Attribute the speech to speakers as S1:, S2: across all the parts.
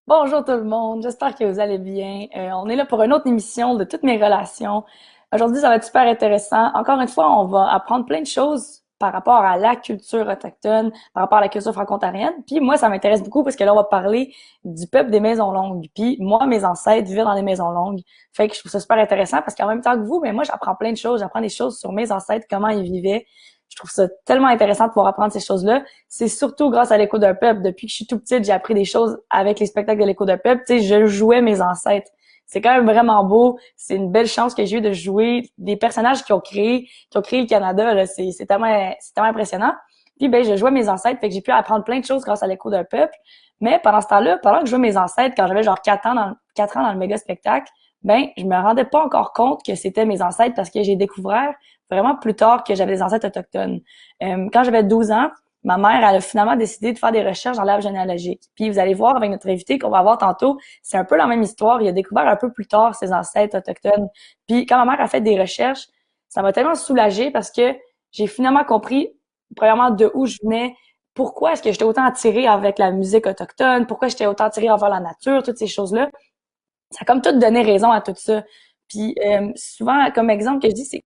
S1: Bonjour tout le monde, j'espère que vous allez bien. On est là pour une autre émission de toutes mes relations. Aujourd'hui, ça va être super intéressant. Encore une fois, on va apprendre plein de choses par rapport à la culture autochtone, par rapport à la culture franco-ontarienne. Puis moi, ça m'intéresse beaucoup parce que là, on va parler du peuple des Maisons Longues. Puis moi, mes ancêtres vivaient dans les Maisons Longues. Fait que je trouve ça super intéressant parce qu'en même temps que vous, mais moi, j'apprends plein de choses. J'apprends des choses sur mes ancêtres, comment ils vivaient. Je trouve ça tellement intéressant de pouvoir apprendre ces choses-là. C'est surtout grâce à l'écho d'un peuple. Depuis que je suis tout petite, j'ai appris des choses avec les spectacles de l'écho d'un peuple. Tu sais, je jouais mes ancêtres. C'est quand même vraiment beau. C'est une belle chance que j'ai eu de jouer des personnages qui ont créé le Canada. Là. C'est tellement impressionnant. Puis ben, je jouais mes ancêtres, fait que j'ai pu apprendre plein de choses grâce à l'écho d'un peuple. Mais pendant ce temps-là, pendant que je jouais mes ancêtres, quand j'avais genre 4 ans dans le méga spectacle, ben, je me rendais pas encore compte que c'était mes ancêtres parce que j'ai découvert vraiment plus tard que j'avais des ancêtres autochtones. Quand j'avais 12 ans, ma mère, elle a finalement décidé de faire des recherches dans l'arbre généalogique. Puis vous allez voir avec notre invité qu'on va avoir tantôt, c'est un peu la même histoire. Il a découvert un peu plus tard ses ancêtres autochtones. Puis quand ma mère a fait des recherches, ça m'a tellement soulagée parce que j'ai finalement compris, premièrement, de où je venais, pourquoi est-ce que j'étais autant attirée avec la musique autochtone, pourquoi j'étais autant attirée envers la nature, toutes ces choses-là. Ça a comme tout donné raison à tout ça. Puis souvent, comme exemple que je dis, c'est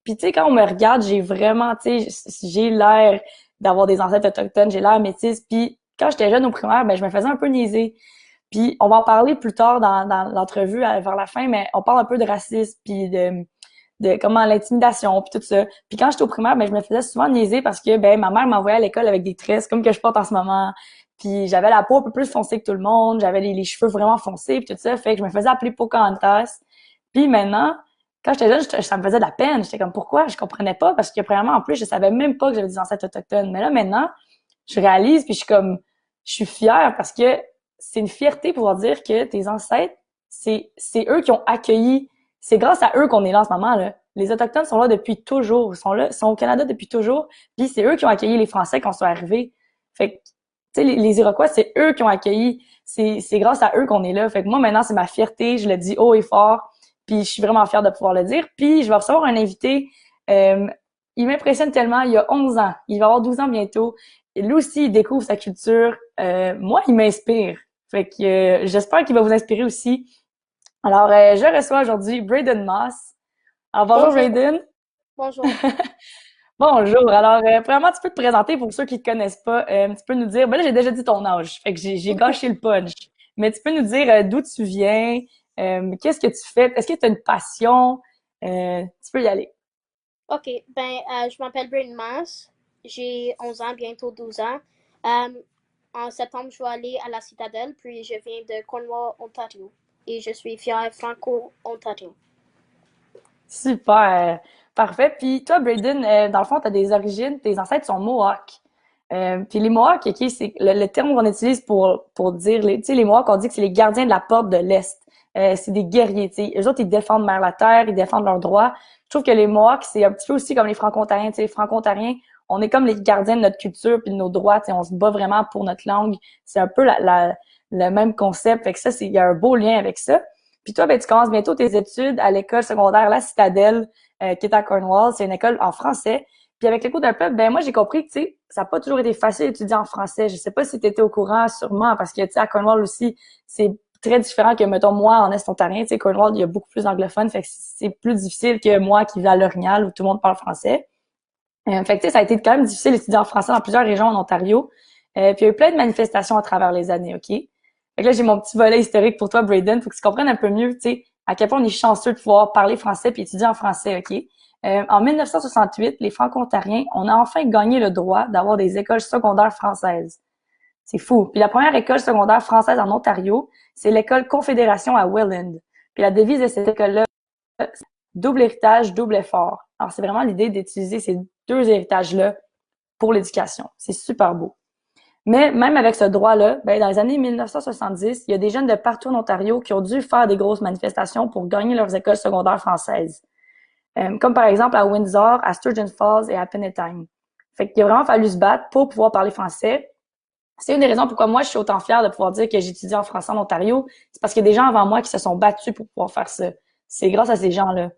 S1: puis tu sais, quand on me regarde, j'ai vraiment, tu sais, j'ai l'air d'avoir des ancêtres autochtones, j'ai l'air métisse. Puis quand j'étais jeune au primaire, ben je me faisais un peu niaiser. Puis on va en parler plus tard dans l'entrevue vers la fin, mais on parle un peu de racisme, puis de comment l'intimidation, puis tout ça. Puis quand j'étais au primaire, ben je me faisais souvent niaiser parce que ben ma mère m'envoyait à l'école avec des tresses comme que je porte en ce moment. Puis j'avais la peau un peu plus foncée que tout le monde, j'avais les cheveux vraiment foncés, puis tout ça, fait que je me faisais appeler Pocahontas. Puis maintenant, quand j'étais jeune, ça me faisait de la peine. J'étais comme, pourquoi? Je comprenais pas parce que premièrement, en plus, je savais même pas que j'avais des ancêtres autochtones. Mais là, maintenant, je réalise puis je suis comme, je suis fière parce que c'est une fierté pouvoir dire que tes ancêtres, c'est eux qui ont accueilli, c'est grâce à eux qu'on est là en ce moment, là. Les Autochtones sont là depuis toujours, ils sont là, ils sont au Canada depuis toujours, puis c'est eux qui ont accueilli les Français quand ils sont arrivés. Fait que, tu sais, les Iroquois, c'est eux qui ont accueilli, c'est grâce à eux qu'on est là. Fait que moi, maintenant, c'est ma fierté, je le dis haut et fort, puis je suis vraiment fière de pouvoir le dire. Puis je vais recevoir un invité, euh, il m'impressionne tellement, il a 11 ans, il va avoir 12 ans bientôt. Et lui aussi, il découvre sa culture. Moi, il m'inspire. Fait que j'espère qu'il va vous inspirer aussi. Alors, je reçois aujourd'hui Braden Moss. Alors, bonjour
S2: Bonjour,
S1: Braden.
S2: bonjour.
S1: Bonjour. Alors, premièrement, tu peux te présenter pour ceux qui te connaissent pas. Tu peux nous dire, ben là, j'ai déjà dit ton âge, fait que j'ai gâché le punch. Mais tu peux nous dire d'où tu viens, qu'est-ce que tu fais, est-ce que tu as une passion? Tu peux y aller.
S2: OK, je m'appelle Brayden Mass. J'ai 11 ans, bientôt 12 ans. Euh, En septembre, je vais aller à la Citadelle, puis je viens de Cornwall, Ontario. Et je suis fière franco-ontario.
S1: Super. Parfait. Puis toi, Braden, dans le fond, tu as des origines, tes ancêtres sont Mohawks. Puis les Mohawks, OK, c'est le terme qu'on utilise pour dire, tu sais, les Mohawks, on dit que c'est les gardiens de la porte de l'Est. C'est des guerriers, tu sais. Eux autres, ils défendent mère la terre, ils défendent leurs droits. Je trouve que les Mohawks, c'est un petit peu aussi comme les Franco-Ontariens. Tu sais, les Franco-Ontariens, on est comme les gardiens de notre culture puis de nos droits. Tu sais, on se bat vraiment pour notre langue. C'est un peu le même concept. Fait que ça, il y a un beau lien avec ça. Puis toi, ben, tu commences bientôt tes études à l'école secondaire La Citadelle, qui est à Cornwall. C'est une école en français. Puis avec les cours d'un peuple, ben moi j'ai compris que tu sais, ça n'a pas toujours été facile d'étudier en français. Je sais pas si tu étais au courant, sûrement, parce que tu sais, à Cornwall aussi, c'est très différent que, mettons, moi, en Est-Ontarien. Tu sais, Cornwall, il y a beaucoup plus d'anglophones, fait que c'est plus difficile que moi qui vis à L'Orignal où tout le monde parle français. Fait que tu sais, ça a été quand même difficile d'étudier en français dans plusieurs régions en Ontario. Puis il y a eu plein de manifestations à travers les années, OK? Fait que là, j'ai mon petit volet historique pour toi, Braden. Faut que tu comprennes un peu mieux, tu sais, à quel point on est chanceux de pouvoir parler français puis étudier en français, OK? En 1968, les Franco-Ontariens, on a enfin gagné le droit d'avoir des écoles secondaires françaises. C'est fou. Puis la première école secondaire française en Ontario, c'est l'école Confédération à Welland. Puis la devise de cette école-là, double héritage, double effort. Alors, c'est vraiment l'idée d'utiliser ces deux héritages-là pour l'éducation. C'est super beau. Mais même avec ce droit-là, ben, dans les années 1970, il y a des jeunes de partout en Ontario qui ont dû faire des grosses manifestations pour gagner leurs écoles secondaires françaises. Comme par exemple à Windsor, à Sturgeon Falls et à Penetangue. Fait qu'il a vraiment fallu se battre pour pouvoir parler français. C'est une des raisons pourquoi moi je suis autant fière de pouvoir dire que j'étudie en français en Ontario. C'est parce qu'il y a des gens avant moi qui se sont battus pour pouvoir faire ça. C'est grâce à ces gens-là.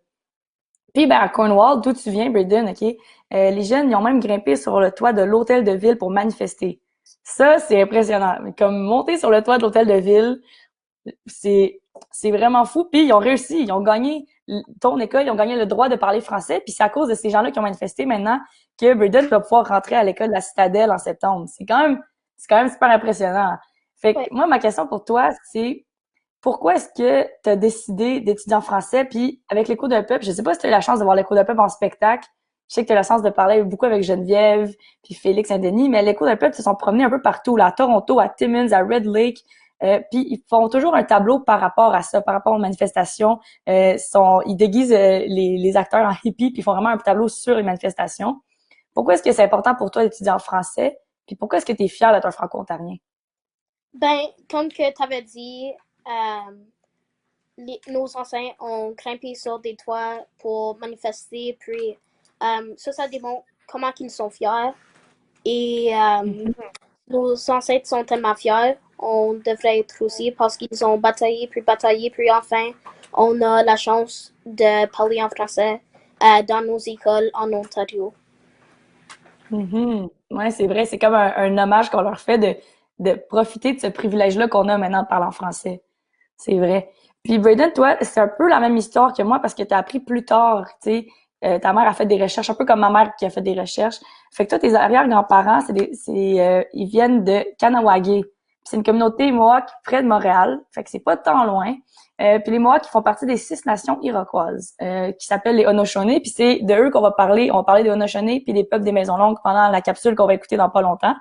S1: Puis ben à Cornwall, d'où tu viens, Braden, OK? Les jeunes, ils ont même grimpé sur le toit de l'hôtel de ville pour manifester. Ça, c'est impressionnant. Comme monter sur le toit de l'hôtel de ville, c'est c'est vraiment fou. Puis ils ont réussi, ils ont gagné ton école, ils ont gagné le droit de parler français. Puis c'est à cause de ces gens-là qui ont manifesté maintenant que Braden va pouvoir rentrer à l'école de la Citadelle en septembre. C'est quand même super impressionnant. Fait que
S2: Ouais.
S1: moi, ma question pour toi, c'est pourquoi est-ce que tu as décidé d'étudier en français? Puis avec l'écho d'un peuple, je sais pas si tu as eu la chance de voir l'écho d'un peuple en spectacle. Je sais que tu as la chance de parler beaucoup avec Geneviève, puis Félix Saint-Denis, mais l'écho d'un peuple se sont promenés un peu partout, là, à Toronto, à Timmins, à Red Lake. Puis ils font toujours un tableau par rapport à ça, par rapport aux manifestations. Ils déguisent les acteurs en hippie, puis ils font vraiment un tableau sur les manifestations. Pourquoi est-ce que c'est important pour toi d'étudier en français? Puis pourquoi est-ce que tu es fier d'être un franco-ontarien?
S2: Ben, comme que tu avais dit, euh, nos anciens ont grimpé sur des toits pour manifester, puis ça démontre comment ils sont fiers. Et nos ancêtres sont tellement fiers, on devrait être aussi parce qu'ils ont bataillé, puis enfin, on a la chance de parler en français dans nos écoles en Ontario.
S1: Mhm. Ouais, c'est vrai, c'est comme un hommage qu'on leur fait de profiter de ce privilège-là qu'on a maintenant de parler en français. C'est vrai. Puis Braden, toi, c'est un peu la même histoire que moi parce que tu as appris plus tard, tu sais, ta mère a fait des recherches, un peu comme ma mère qui a fait des recherches. Fait que toi, tes arrière-grands-parents, ils viennent de Kanawagé. C'est une communauté Mohawk près de Montréal, fait que c'est pas tant loin. Puis les Mohawks font partie des 6 nations iroquoises qui s'appellent les Haudenosaunee. Puis c'est de eux qu'on va parler. On va parler des Haudenosaunee puis des peuples des Maisons Longues pendant la capsule qu'on va écouter dans pas longtemps.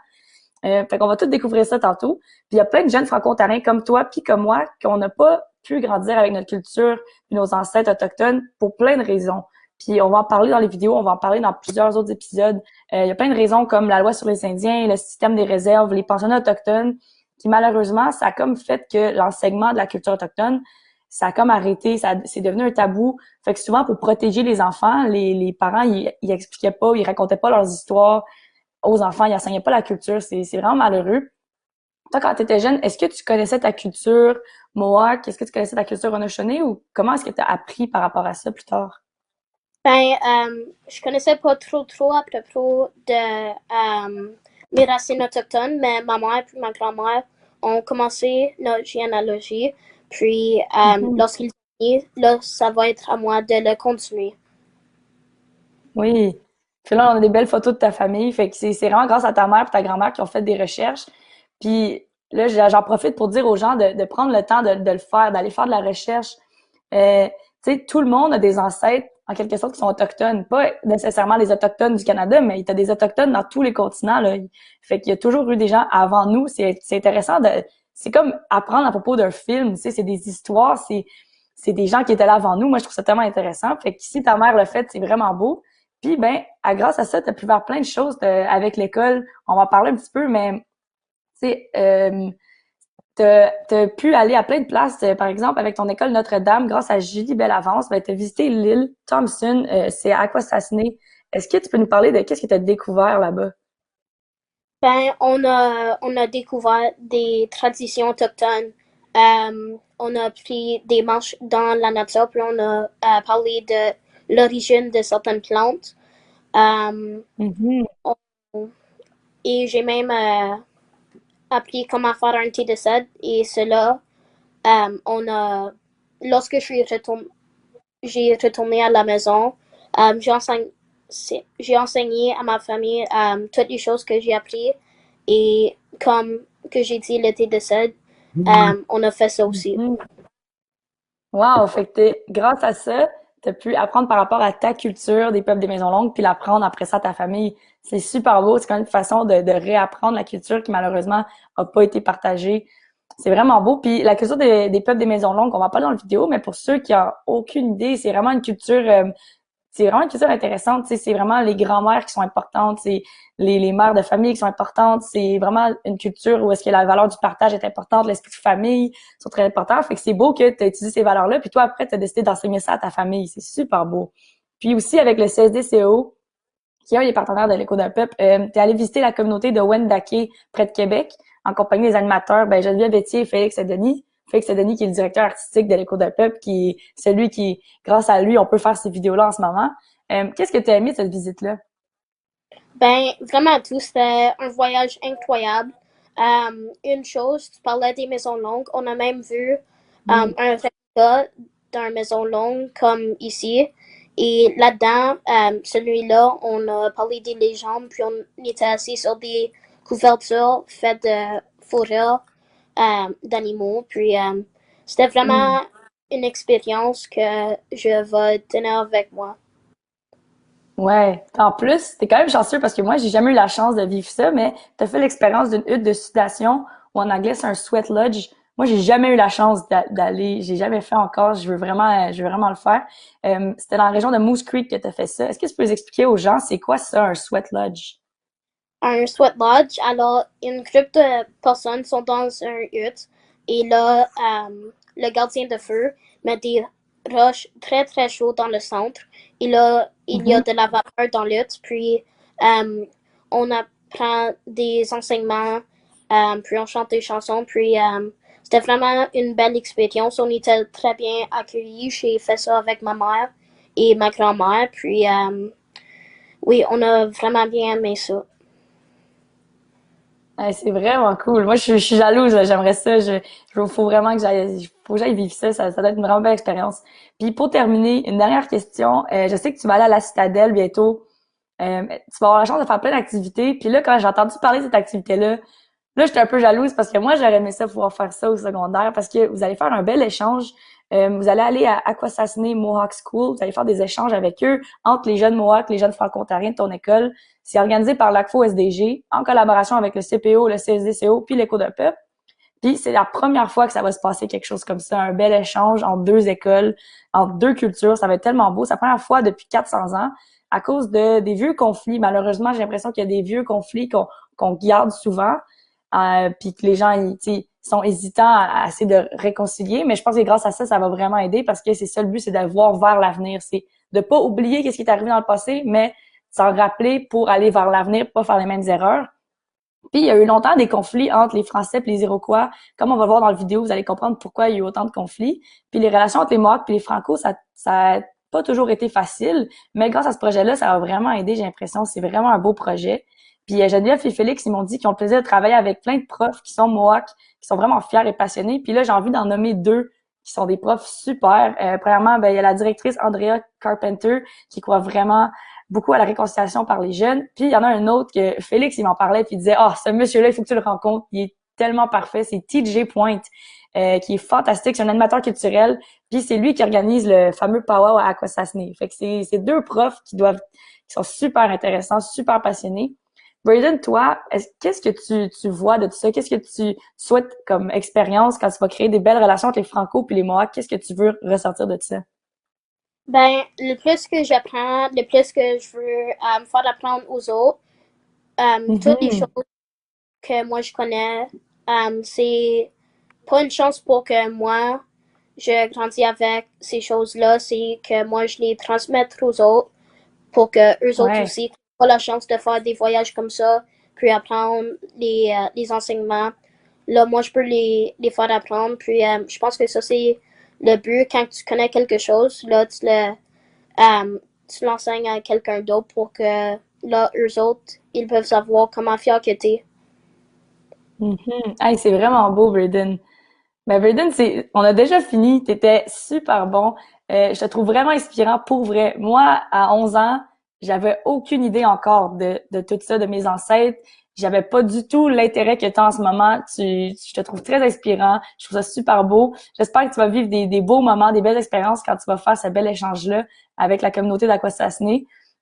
S1: Fait qu'on va tout découvrir ça tantôt. Puis il y a plein de jeunes franco-ontariens comme toi puis comme moi qu'on n'a pas pu grandir avec notre culture puis nos ancêtres autochtones pour plein de raisons. Puis on va en parler dans les vidéos, on va en parler dans plusieurs autres épisodes. Il y a plein de raisons comme la loi sur les Indiens, le système des réserves, les pensionnats autochtones, qui malheureusement, ça a comme fait que l'enseignement de la culture autochtone, ça a comme arrêté, c'est devenu un tabou. Fait que souvent, pour protéger les enfants, les parents, ils expliquaient pas, ils racontaient pas leurs histoires aux enfants, ils enseignaient pas la culture. C'est vraiment malheureux. Toi, quand tu étais jeune, est-ce que tu connaissais ta culture Mohawk? Est-ce que tu connaissais ta culture Haudenosaunee ou comment est-ce que tu as appris par rapport à ça plus tard?
S2: Ben, je connaissais pas trop à propos de mes racines autochtones, mais ma mère et ma grand-mère ont commencé notre généalogie. Puis,
S1: Mhm.
S2: lorsqu'ils finissent, là, ça va être à moi de le continuer.
S1: Oui. Puis là, on a des belles photos de ta famille. Fait que c'est vraiment grâce à ta mère et ta grand-mère qui ont fait des recherches. Puis là, j'en profite pour dire aux gens de prendre le temps de le faire, d'aller faire de la recherche. Tu sais, tout le monde a des ancêtres, en quelque sorte, qui sont autochtones. Pas nécessairement les autochtones du Canada, mais il y a des autochtones dans tous les continents, là. Fait qu'il y a toujours eu des gens avant nous. C'est intéressant c'est comme apprendre à propos d'un film, tu sais, c'est des histoires, c'est des gens qui étaient là avant nous. Moi, je trouve ça tellement intéressant. Fait que si ta mère l'a fait, c'est vraiment beau. Puis, ben, grâce à ça, tu as pu faire plein de choses avec l'école. On va en parler un petit peu, mais, tu sais, t'as pu aller à plein de places. Par exemple, avec ton école Notre-Dame, grâce à Julie Bellavance, ben, t'as visité l'île Thompson, c'est à Akwesasne. Est-ce que tu peux nous parler de qu'est-ce que tu as découvert là-bas?
S2: Ben, on a découvert des traditions autochtones. On a pris des marches dans la nature, puis on a parlé de l'origine de certaines plantes. Euh,
S1: Mhm.
S2: on- et j'ai même appris comment faire un thé de cèdre. Et cela, on a, lorsque j'ai retourné à la maison, euh, j'ai enseigné, j'ai enseigné à ma famille toutes les choses que j'ai appris. Et comme que j'ai dit, le thé de cèdre, on a fait ça aussi.
S1: Mhm. Wow! Fait que grâce à ça, tu as pu apprendre par rapport à ta culture des peuples des Maisons Longues, puis l'apprendre après ça à ta famille. C'est super beau. C'est quand même une façon de réapprendre la culture qui malheureusement a pas été partagée. C'est vraiment beau. Puis la culture des peuples des Maisons Longues, on va pas dans la vidéo, mais pour ceux qui ont aucune idée, c'est vraiment une culture c'est vraiment une culture intéressante. Tu sais, c'est vraiment les grands-mères qui sont importantes, c'est les mères de famille qui sont importantes. C'est vraiment une culture où est-ce que la valeur du partage est importante, l'esprit de famille sont très importants. Fait que c'est beau que tu as utilisé ces valeurs-là, puis toi, après, tu as décidé d'enseigner ça à ta famille. C'est super beau. Puis aussi, avec le CSDCO, qui est un des partenaires de l'Écho d'un peuple, tu es allé visiter la communauté de Wendake, près de Québec, en compagnie des animateurs ben, Geneviève Bétier et Félix Denis. Félix Denis, qui est le directeur artistique de l'Écho d'un peuple, qui est celui qui, grâce à lui, on peut faire ces vidéos-là en ce moment. Qu'est-ce que tu as aimé de cette visite-là?
S2: Ben, vraiment tout, c'était un voyage incroyable. Une chose, tu parlais des maisons longues. On a même vu
S1: Oui.
S2: un réplica d'une maison longue comme ici. Et là-dedans, celui-là, on a parlé des légendes, puis on était assis sur des couvertures faites de fourrure d'animaux. Puis c'était
S1: Mm.
S2: vraiment une expérience que je vais tenir avec moi.
S1: Ouais. En plus, t'es quand même chanceux parce que moi, j'ai jamais eu la chance de vivre ça, mais t'as fait l'expérience d'une hutte de sudation, ou en anglais, c'est un sweat lodge. Moi, j'ai jamais eu la chance d'aller, j'ai jamais fait encore. Je veux vraiment le faire. C'était dans la région de Moose Creek que t'as fait ça. Est-ce que tu peux nous expliquer aux gens, c'est quoi ça, un sweat lodge?
S2: Un sweat lodge. Alors, une groupe de personnes sont dans un hutte et là, le gardien de feu met des roches très très chaudes dans le centre. Et là, il y a
S1: Mhm.
S2: de la vapeur dans l'hutte. Puis, euh, on apprend des enseignements, puis on chante des chansons. Puis, c'était vraiment une belle expérience. On était très bien accueillis. J'ai fait ça avec ma mère et ma grand-mère. Puis, oui, on a vraiment bien aimé ça.
S1: Ouais, c'est vraiment cool. Moi, je suis jalouse, là. J'aimerais ça. Faut vraiment faut que j'aille vivre ça. Ça doit être une vraiment belle expérience. Puis pour terminer, une dernière question. Je sais que tu vas aller à la Citadelle bientôt. Tu vas avoir la chance de faire plein d'activités. Puis là, quand j'ai entendu parler de cette activité-là, là, j'étais un peu jalouse parce que moi, j'aurais aimé ça pouvoir faire ça au secondaire parce que vous allez faire un bel échange. Vous allez aller à Akwesasne Mohawk School. Vous allez faire des échanges avec eux entre les jeunes Mohawks, les jeunes franco-ontariens de ton école. C'est organisé par l'ACFO SDG en collaboration avec le CPO, le CSDCO puis l'Éco de Peuple. Puis c'est la première fois que ça va se passer quelque chose comme ça, un bel échange entre deux écoles, entre deux cultures. Ça va être tellement beau. C'est la première fois depuis 400 ans à cause des vieux conflits. Malheureusement, j'ai l'impression qu'il y a des vieux conflits qu'on garde souvent, puis que les gens ils sont hésitants à essayer de réconcilier. Mais je pense que grâce à ça, ça va vraiment aider parce que c'est ça le but, c'est de voir vers l'avenir. C'est de pas oublier qu'est-ce qui est arrivé dans le passé, mais s'en rappeler pour aller vers l'avenir, pas faire les mêmes erreurs. Puis il y a eu longtemps des conflits entre les Français et les Iroquois. Comme on va voir dans la vidéo, vous allez comprendre pourquoi il y a eu autant de conflits. Puis les relations entre les Mohawks et les Franco, ça a pas toujours été facile, mais grâce à ce projet-là, ça a vraiment aidé, j'ai l'impression. C'est vraiment un beau projet. Puis Geneviève et Félix, ils m'ont dit qu'ils ont le plaisir de travailler avec plein de profs qui sont Mohawks, qui sont vraiment fiers et passionnés. Puis là, j'ai envie d'en nommer deux qui sont des profs super. Premièrement, ben, il y a la directrice Andrea Carpenter qui croit vraiment beaucoup à la réconciliation par les jeunes. Puis il y en a un autre que Félix, il m'en parlait, puis il disait, ah, ce monsieur-là, il faut que tu le rencontres. Il est tellement parfait. C'est TJ Point, qui est fantastique. C'est un animateur culturel. Puis c'est lui qui organise le fameux powwow à Akwesasne. Fait que c'est deux profs qui sont super intéressants, super passionnés. Braden, toi, qu'est-ce que tu vois de tout ça? Qu'est-ce que tu souhaites comme expérience quand tu vas créer des belles relations avec les Franco puis les Mohawks? Qu'est-ce que tu veux ressortir de ça?
S2: Ben, le plus que j'apprends, le plus que je veux faire apprendre aux autres, toutes les
S1: Mhm.
S2: choses que moi je connais, c'est pas une chance pour que moi je grandis avec ces choses-là, c'est que moi je les transmette aux autres pour que eux autres
S1: Ouais.
S2: aussi aient la chance de faire des voyages comme ça, puis apprendre les enseignements. Là, moi, je peux les faire apprendre. Puis, je pense que ça, c'est le but. Quand tu connais quelque chose, là, tu l'enseignes à quelqu'un d'autre pour que, là, eux autres, ils peuvent savoir comment faire que t'es.
S1: Mhm. Hey, c'est vraiment beau, Braden. Ben, Braden, on a déjà fini. T'étais super bon. Je te trouve vraiment inspirant pour vrai. Moi, à 11 ans, j'avais aucune idée encore de tout ça, de mes ancêtres. J'avais pas du tout l'intérêt que tu as en ce moment. Je te trouve très inspirant. Je trouve ça super beau. J'espère que tu vas vivre des beaux moments, des belles expériences quand tu vas faire ce bel échange-là avec la communauté d'Akwesasne.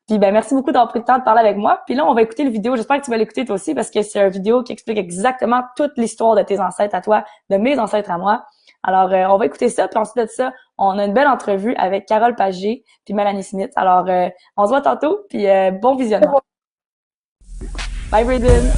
S1: Puis ben merci beaucoup d'avoir pris le temps de parler avec moi. Puis là, on va écouter le vidéo. J'espère que tu vas l'écouter toi aussi parce que c'est une vidéo qui explique exactement toute l'histoire de tes ancêtres à toi, de mes ancêtres à moi. Alors, on va écouter ça. Puis ensuite de ça, on a une belle entrevue avec Carole Pagé puis Mélanie Smith. Alors, on se voit tantôt. Puis bon visionnement. Bye, Braden.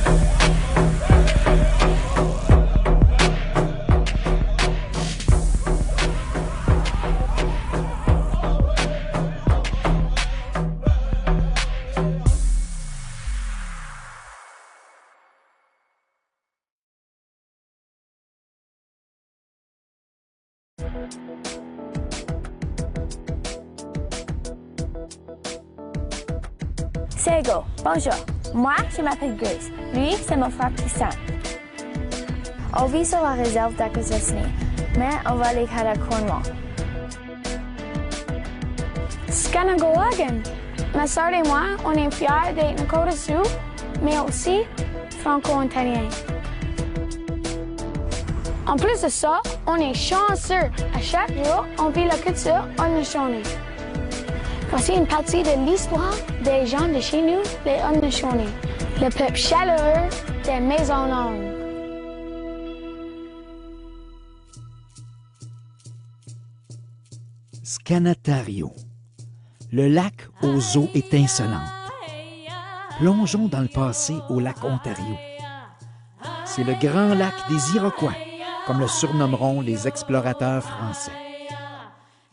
S3: Sego, bonjour. Moi, je m'appelle Grace. Lui, c'est mon frère Tristan. On vit sur la réserve d'Akwesasne, mais on va aller à Cornwall. Scanagowagan! Ma sœur et moi, on est fiers d'être Nakota Sioux, mais aussi franco-ontariens. En plus de ça, on est chanceux. À chaque jour, on vit la culture Haudenosaunee. Voici une partie de l'histoire des gens de chez nous, les Haudenosaunee, le peuple chaleureux des maisons longues.
S4: Scanatario. Le lac aux eaux étincelantes. Plongeons dans le passé au lac Ontario. C'est le grand lac des Iroquois, comme le surnommeront les explorateurs français.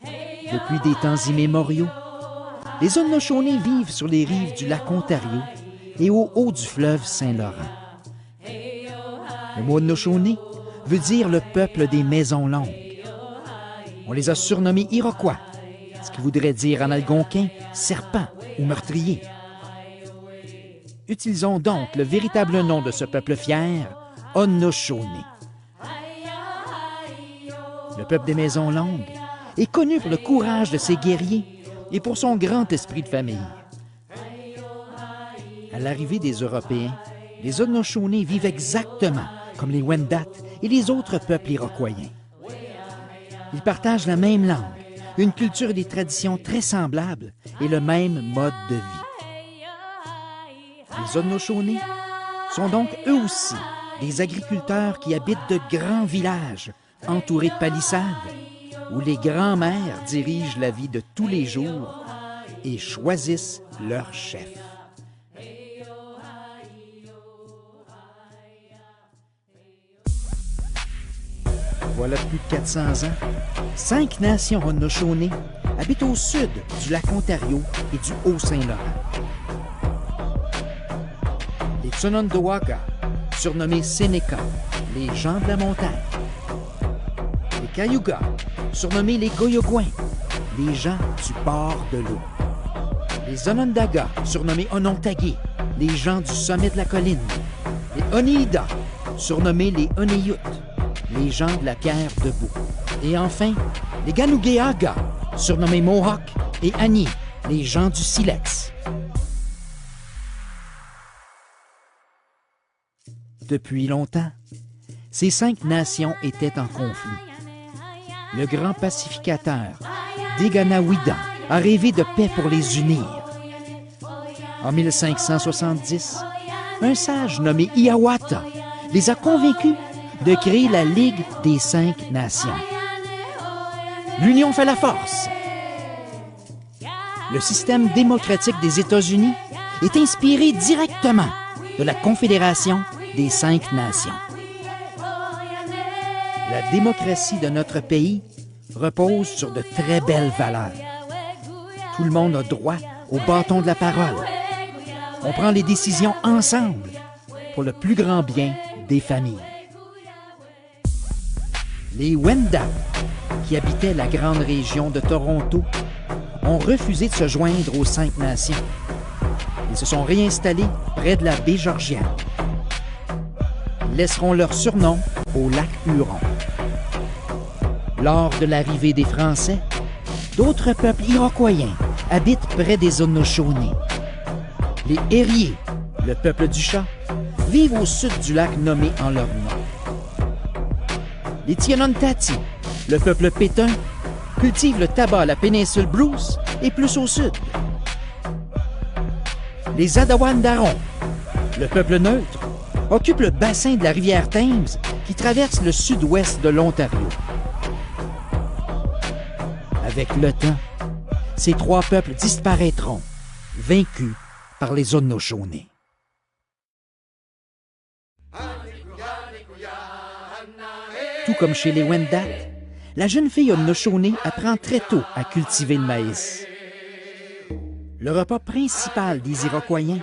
S4: Depuis des temps immémoriaux, les Haudenosaunee vivent sur les rives du lac Ontario et au haut du fleuve Saint-Laurent. Le mot Haudenosaunee veut dire le peuple des maisons longues. On les a surnommés Iroquois, ce qui voudrait dire en algonquin serpent ou meurtrier. Utilisons donc le véritable nom de ce peuple fier, Haudenosaunee. Le peuple des maisons longues est connu pour le courage de ses guerriers et pour son grand esprit de famille. À l'arrivée des Européens, les Haudenosaunee vivent exactement comme les Wendat et les autres peuples iroquoiens. Ils partagent la même langue, une culture et des traditions très semblables et le même mode de vie. Les Haudenosaunee sont donc eux aussi des agriculteurs qui habitent de grands villages entourés de palissades, où les grands-mères dirigent la vie de tous les jours et choisissent leur chef. Voilà plus de 400 ans, 5 nations Haudenosaunee habitent au sud du lac Ontario et du Haut-Saint-Laurent. Les Tsonondowaga, surnommés Sénéca, les gens de la montagne. Les Cayuga, surnommés les Goyogouins, les gens du bord de l'eau. Les Onondaga, surnommés Onontagé, les gens du sommet de la colline. Les Oneida, surnommés les Oneyut, les gens de la pierre debout. Et enfin, les Ganugeaga, surnommés Mohawk, et Ani, les gens du silex. Depuis longtemps, ces 5 nations étaient en conflit. Le grand pacificateur, Deganawida, a rêvé de paix pour les unir. En 1570, un sage nommé Hiawatha les a convaincus de créer la Ligue des 5 nations. L'union fait la force. Le système démocratique des États-Unis est inspiré directement de la Confédération des 5 nations. La démocratie de notre pays repose sur de très belles valeurs. Tout le monde a droit au bâton de la parole. On prend les décisions ensemble pour le plus grand bien des familles. Les Wendat, qui habitaient la grande région de Toronto, ont refusé de se joindre aux 5 nations. Ils se sont réinstallés près de la baie Georgienne. Ils laisseront leur surnom au lac Huron. Lors de l'arrivée des Français, d'autres peuples iroquoiens habitent près des Haudenosaunee. Les Ériés, le peuple du chat, vivent au sud du lac nommé en leur nom. Les Tionontati, le peuple pétain, cultivent le tabac à la péninsule Bruce et plus au sud. Les Adawandaron, le peuple neutre, occupent le bassin de la rivière Thames qui traverse le sud-ouest de l'Ontario. Avec le temps, ces 3 peuples disparaîtront, vaincus par les Haudenosaunee. Tout comme chez les Wendat, la jeune fille Haudenosaunee apprend très tôt à cultiver le maïs. Le repas principal des Iroquoiens,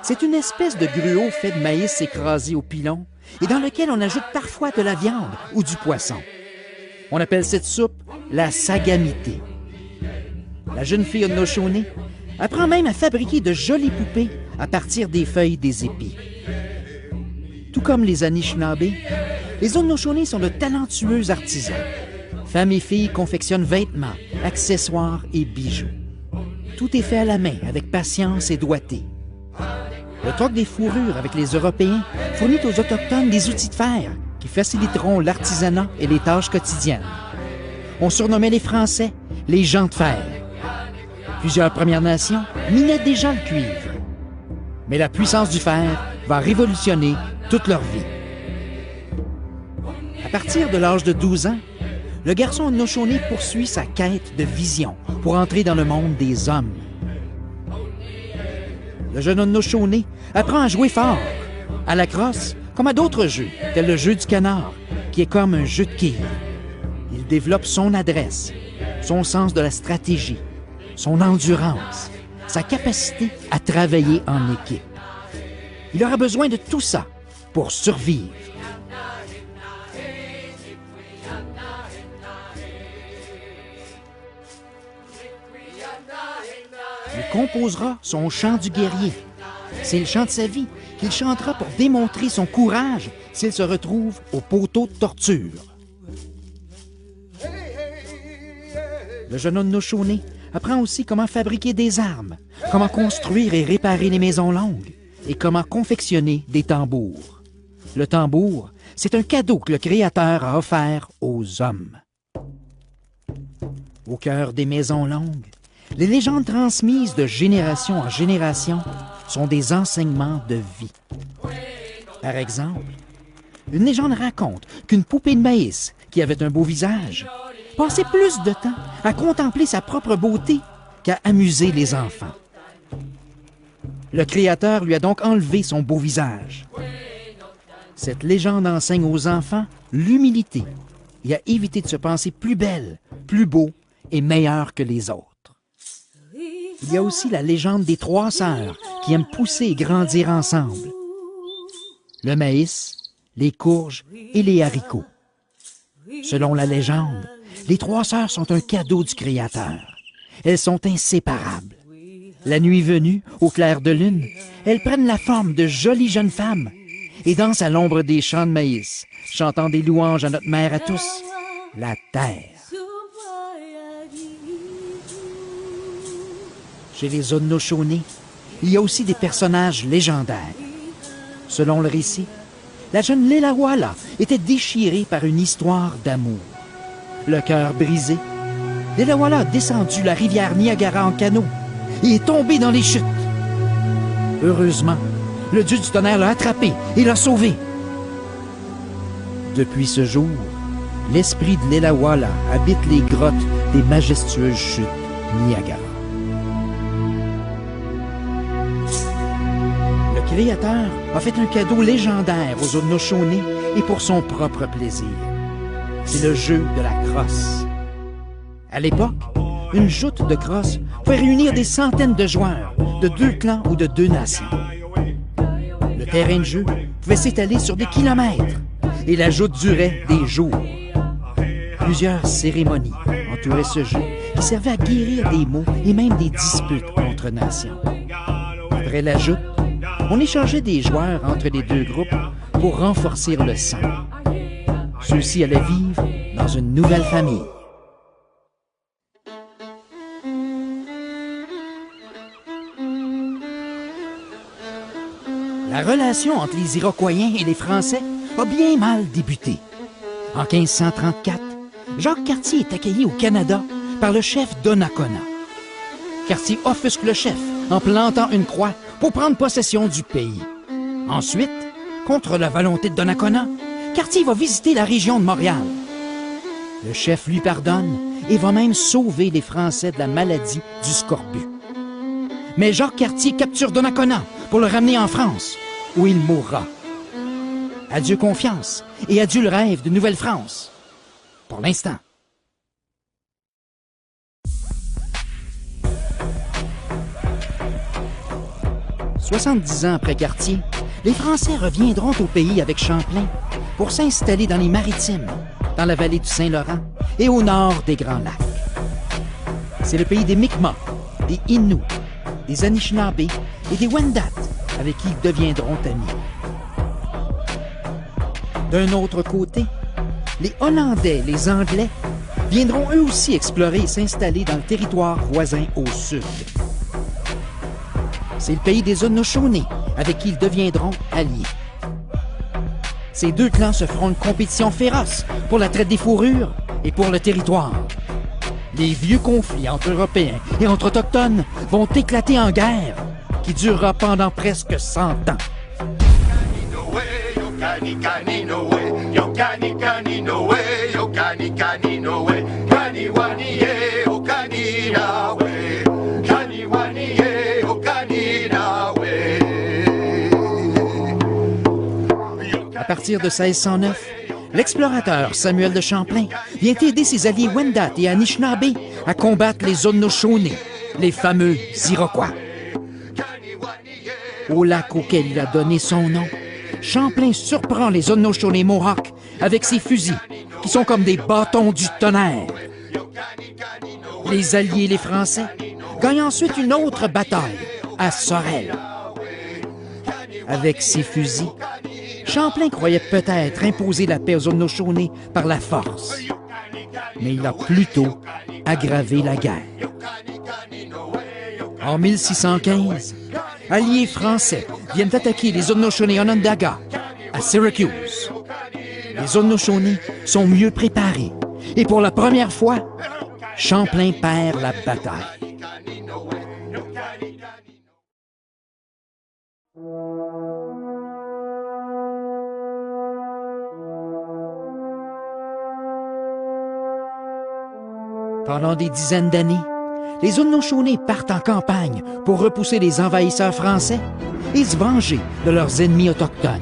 S4: c'est une espèce de gruau fait de maïs écrasé au pilon et dans lequel on ajoute parfois de la viande ou du poisson. On appelle cette soupe la sagamité. La jeune fille Haudenosaunee apprend même à fabriquer de jolies poupées à partir des feuilles des épis. Tout comme les Anishinaabe, Les Haudenosaunee sont de talentueux artisans. Femmes et filles confectionnent vêtements, accessoires et bijoux. Tout est fait à la main, avec patience et doigté. Le troc des fourrures avec les Européens fournit aux Autochtones des outils de fer qui faciliteront l'artisanat et les tâches quotidiennes. On surnommait les Français les gens de fer. Plusieurs Premières Nations minaient déjà le cuivre. Mais la puissance du fer va révolutionner toute leur vie. À partir de l'âge de 12 ans, le garçon Haudenosaunee poursuit sa quête de vision pour entrer dans le monde des hommes. Le jeune Haudenosaunee apprend à jouer fort, à la crosse, comme à d'autres jeux, tel le jeu du canard, qui est comme un jeu de quilles. Il développe son adresse, son sens de la stratégie, son endurance, sa capacité à travailler en équipe. Il aura besoin de tout ça pour survivre. Il composera son chant du guerrier. C'est le chant de sa vie qu'il chantera pour démontrer son courage s'il se retrouve au poteau de torture. Le jeune Haudenosaunee apprend aussi comment fabriquer des armes, comment construire et réparer les maisons longues et comment confectionner des tambours. Le tambour, c'est un cadeau que le Créateur a offert aux hommes. Au cœur des maisons longues, les légendes transmises de génération en génération sont des enseignements de vie. Par exemple, une légende raconte qu'une poupée de maïs qui avait un beau visage passait plus de temps à contempler sa propre beauté qu'à amuser les enfants. Le Créateur lui a donc enlevé son beau visage. Cette légende enseigne aux enfants l'humilité et à éviter de se penser plus belle, plus beau et meilleur que les autres. Il y a aussi la légende des 3 sœurs qui aiment pousser et grandir ensemble. Le maïs, les courges et les haricots. Selon la légende, les 3 sœurs sont un cadeau du Créateur. Elles sont inséparables. La nuit venue, au clair de lune, elles prennent la forme de jolies jeunes femmes et dansent à l'ombre des champs de maïs, chantant des louanges à notre mère à tous, la terre. Chez les Haudenosaunee, il y a aussi des personnages légendaires. Selon le récit, la jeune Lelawala était déchirée par une histoire d'amour. Le cœur brisé, Lelawala a descendu la rivière Niagara en canot et est tombée dans les chutes. Heureusement, le dieu du tonnerre l'a attrapée et l'a sauvée. Depuis ce jour, l'esprit de Lelawala habite les grottes des majestueuses chutes Niagara. Le Créateur a fait un cadeau légendaire aux Haudenosaunee et pour son propre plaisir. C'est le jeu de la crosse. À l'époque, une joute de crosse pouvait réunir des centaines de joueurs de 2 clans ou de 2 nations. Le terrain de jeu pouvait s'étaler sur des kilomètres et la joute durait des jours. Plusieurs cérémonies entouraient ce jeu qui servait à guérir des maux et même des disputes entre nations. Après la joute, on échangeait des joueurs entre les 2 groupes pour renforcer le sang. Ceux-ci allaient vivre dans une nouvelle famille. La relation entre les Iroquois et les Français a bien mal débuté. En 1534, Jacques Cartier est accueilli au Canada par le chef Donnacona. Cartier offusque le chef en plantant une croix pour prendre possession du pays. Ensuite, contre la volonté de Donnacona, Cartier va visiter la région de Montréal. Le chef lui pardonne et va même sauver les Français de la maladie du scorbut. Mais Jacques Cartier capture Donnacona pour le ramener en France, où il mourra. Adieu confiance et adieu le rêve de Nouvelle-France. Pour l'instant. « 70 ans après Cartier, les Français reviendront au pays avec Champlain pour s'installer dans les Maritimes, dans la vallée du Saint-Laurent et au nord des Grands Lacs. C'est le pays des Mi'kmaq, des Inuits, des Anishinaabe et des Wendat avec qui ils deviendront amis. D'un autre côté, les Hollandais, les Anglais, viendront eux aussi explorer et s'installer dans le territoire voisin au sud. C'est le pays des Haudenosaunee, avec qui ils deviendront alliés. Ces deux clans se feront une compétition féroce pour la traite des fourrures et pour le territoire. Les vieux conflits entre Européens et entre Autochtones vont éclater en guerre qui durera pendant presque 100 ans. À partir de 1609, l'explorateur Samuel de Champlain vient aider ses alliés Wendat et Anishinaabe à combattre les Haudenosaunee, les fameux Iroquois. Au lac auquel il a donné son nom, Champlain surprend les Haudenosaunee Mohawks avec ses fusils, qui sont comme des bâtons du tonnerre. Les Alliés et les Français gagnent ensuite une autre bataille, à Sorel. Avec ses fusils, Champlain croyait peut-être imposer la paix aux Haudenosaunee par la force. Mais il a plutôt aggravé la guerre. En 1615, alliés français viennent attaquer les Haudenosaunee Onondaga à Syracuse. Les Haudenosaunee sont mieux préparés et pour la première fois, Champlain perd la bataille. Pendant des dizaines d'années, les Haudenosaunee partent en campagne pour repousser les envahisseurs français et se venger de leurs ennemis autochtones.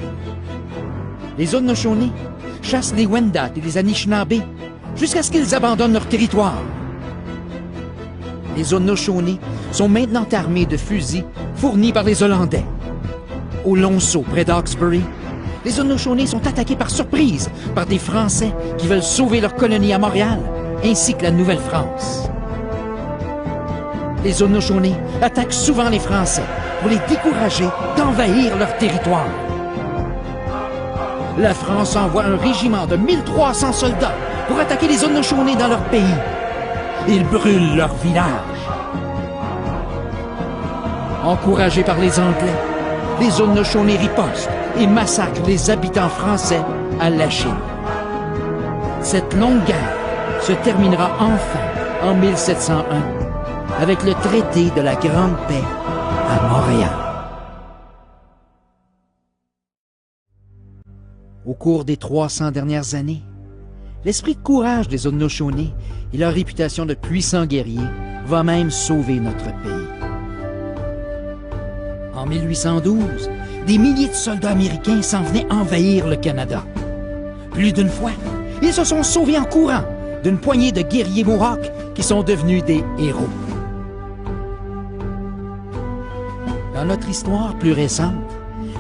S4: Les Haudenosaunee chassent les Wendat et les Anishinaabe jusqu'à ce qu'ils abandonnent leur territoire. Les Haudenosaunee sont maintenant armés de fusils fournis par les Hollandais. Au Lonceau, près d'Hawkesbury, les Haudenosaunee sont attaqués par surprise par des Français qui veulent sauver leur colonie à Montréal, ainsi que la Nouvelle-France. Les Haudenosaunee attaquent souvent les Français pour les décourager d'envahir leur territoire. La France envoie un régiment de 1300 soldats pour attaquer les Haudenosaunee dans leur pays. Ils brûlent leur village. Encouragés par les Anglais, les Haudenosaunee ripostent et massacrent les habitants français à Lachine. Cette longue guerre se terminera enfin en 1701 avec le traité de la Grande Paix à Montréal. Au cours des 300 dernières années, l'esprit de courage des Haudenosaunee et leur réputation de puissants guerriers va même sauver notre pays. En 1812, des milliers de soldats américains s'en venaient envahir le Canada. Plus d'une fois, ils se sont sauvés en courant d'une poignée de guerriers Mohawks qui sont devenus des héros. Dans notre histoire plus récente,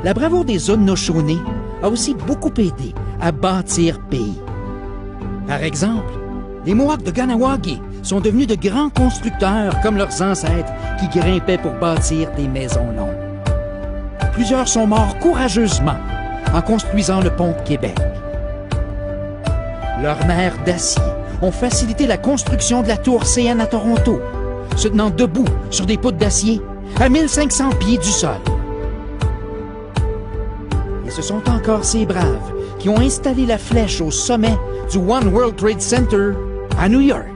S4: la bravoure des Haudenosaunee a aussi beaucoup aidé à bâtir pays. Par exemple, les Mohawks de Kahnawake sont devenus de grands constructeurs comme leurs ancêtres qui grimpaient pour bâtir des maisons longues. Plusieurs sont morts courageusement en construisant le pont de Québec. Leurs nerfs d'acier ont facilité la construction de la tour CN à Toronto, se tenant debout sur des poutres d'acier à 1500 pieds du sol. Et ce sont encore ces braves qui ont installé la flèche au sommet du One World Trade Center à New York.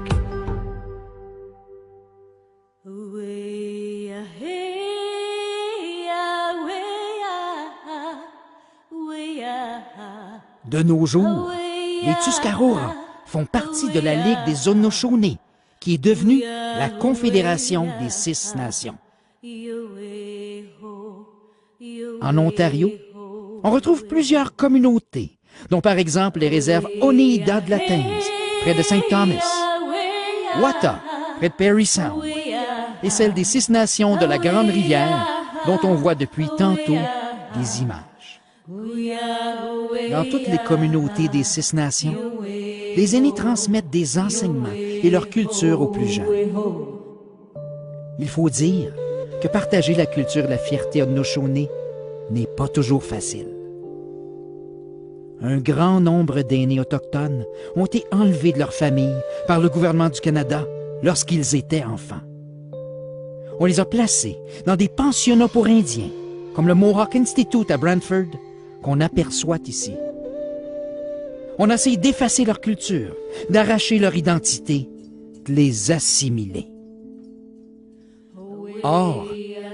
S4: De nos jours, les Tuscaroras font partie de la Ligue des Haudenosaunee, qui est devenue la Confédération des 6 nations. En Ontario, on retrouve plusieurs communautés, dont par exemple les réserves Oneida de la Thames, près de Saint Thomas, Wata, près de Parry Sound, et celle des 6 nations de la Grande Rivière, dont on voit depuis tantôt des images. Dans toutes les communautés des 6 nations, les aînés transmettent des enseignements et leur culture aux plus jeunes. Il faut dire que partager la culture et la fierté Haudenosaunee n'est pas toujours facile. Un grand nombre d'aînés autochtones ont été enlevés de leur famille par le gouvernement du Canada lorsqu'ils étaient enfants. On les a placés dans des pensionnats pour Indiens, comme le Mohawk Institute à Brantford, qu'on aperçoit ici. On a essayé d'effacer leur culture, d'arracher leur identité, de les assimiler. Or,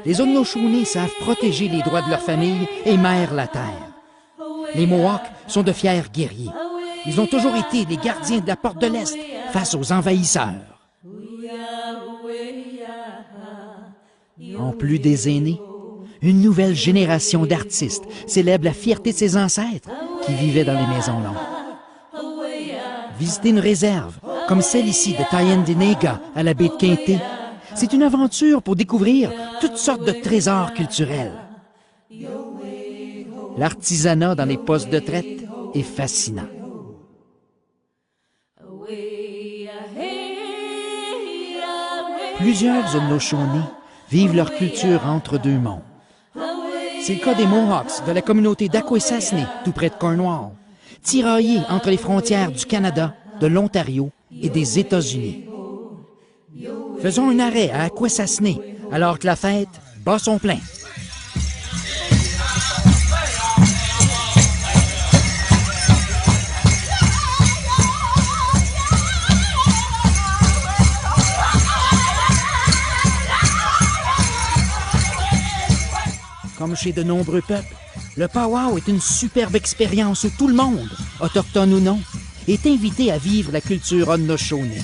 S4: les Haudenosaunee savent protéger les droits de leur famille et mèrent la terre. Les Mohawks sont de fiers guerriers. Ils ont toujours été les gardiens de la porte de l'Est face aux envahisseurs. En plus des aînés, une nouvelle génération d'artistes célèbre la fierté de ses ancêtres qui vivaient dans les maisons longues. Visiter une réserve, comme celle ici de Tyendinaga à la baie de Quinte, c'est une aventure pour découvrir toutes sortes de trésors culturels. L'artisanat dans les postes de traite est fascinant. Plusieurs Haudenosaunee vivent leur culture entre deux mondes. C'est le cas des Mohawks de la communauté d'Akwesasne, tout près de Cornwall, tiraillés entre les frontières du Canada, de l'Ontario et des États-Unis. Faisons un arrêt à Akwesasne alors que la fête bat son plein. Comme chez de nombreux peuples, le powwow est une superbe expérience où tout le monde, autochtone ou non, est invité à vivre la culture Haudenosaunee.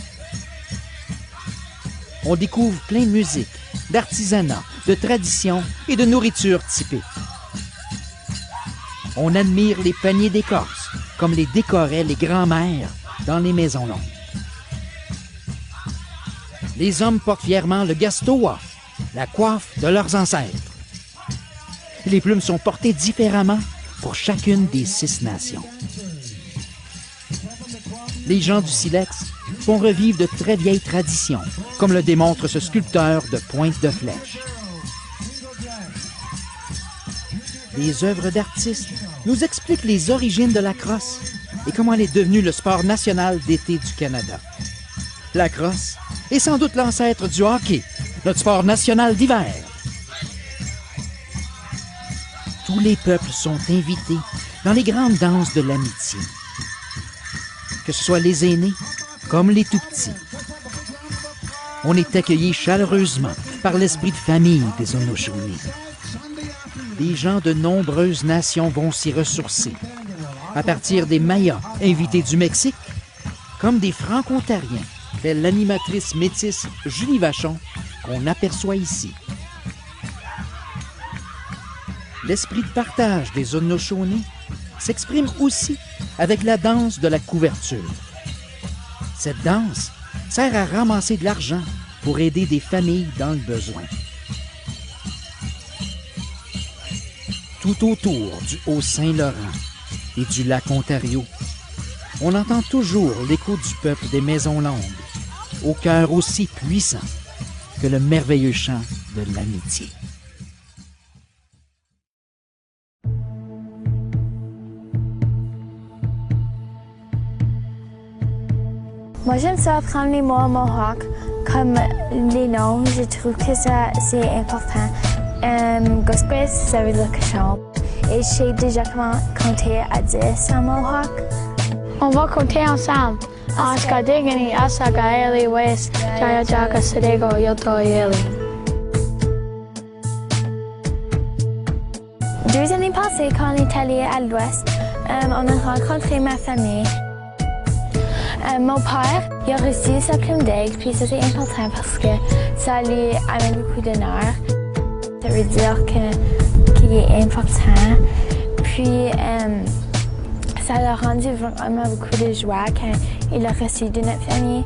S4: On découvre plein de musique, d'artisanat, de traditions et de nourriture typique. On admire les paniers d'écorce, comme les décoraient les grands-mères dans les maisons longues. Les hommes portent fièrement le gastowa, la coiffe de leurs ancêtres. Les plumes sont portées différemment pour chacune des 6 nations. Les gens du silex font revivre de très vieilles traditions, comme le démontre ce sculpteur de pointe de flèche. Les œuvres d'artistes nous expliquent les origines de la crosse et comment elle est devenue le sport national d'été du Canada. La crosse est sans doute l'ancêtre du hockey, notre sport national d'hiver. Tous les peuples sont invités dans les grandes danses de l'amitié. Que ce soit les aînés comme les tout-petits. On est accueillis chaleureusement par l'esprit de famille des Haudenosaunee. Les gens de nombreuses nations vont s'y ressourcer, à partir des Mayas invités du Mexique, comme des Franco-Ontariens, telle l'animatrice métisse Julie Vachon qu'on aperçoit ici. L'esprit de partage des Haudenosaunee s'exprime aussi avec la danse de la couverture. Cette danse sert à ramasser de l'argent pour aider des familles dans le besoin. Tout autour du Haut-Saint-Laurent et du lac Ontario, on entend toujours l'écho du peuple des Maisons Longues, au cœur aussi puissant que le merveilleux chant de l'amitié.
S3: Moi, j'aime ça apprendre les mots Mohawk, comme les noms. Je trouve que ça, c'est important. Gospel, ça veut dire cochon. Et je sais déjà comment compter à 10 en Mohawk. On va compter ensemble. Askadigani, Asagaeli, West, Jayajaka, Sedego, Yotoyeli. 2 années passées, quand on est allé à l'ouest, on a rencontré ma famille. Mon père, il a reçu sa plume d'aigle, puis c'était important parce que ça lui amène beaucoup d'honneur. Ça veut dire qu'il est important. Puis, ça l'a rendu vraiment beaucoup de joie quand il a reçu de notre famille.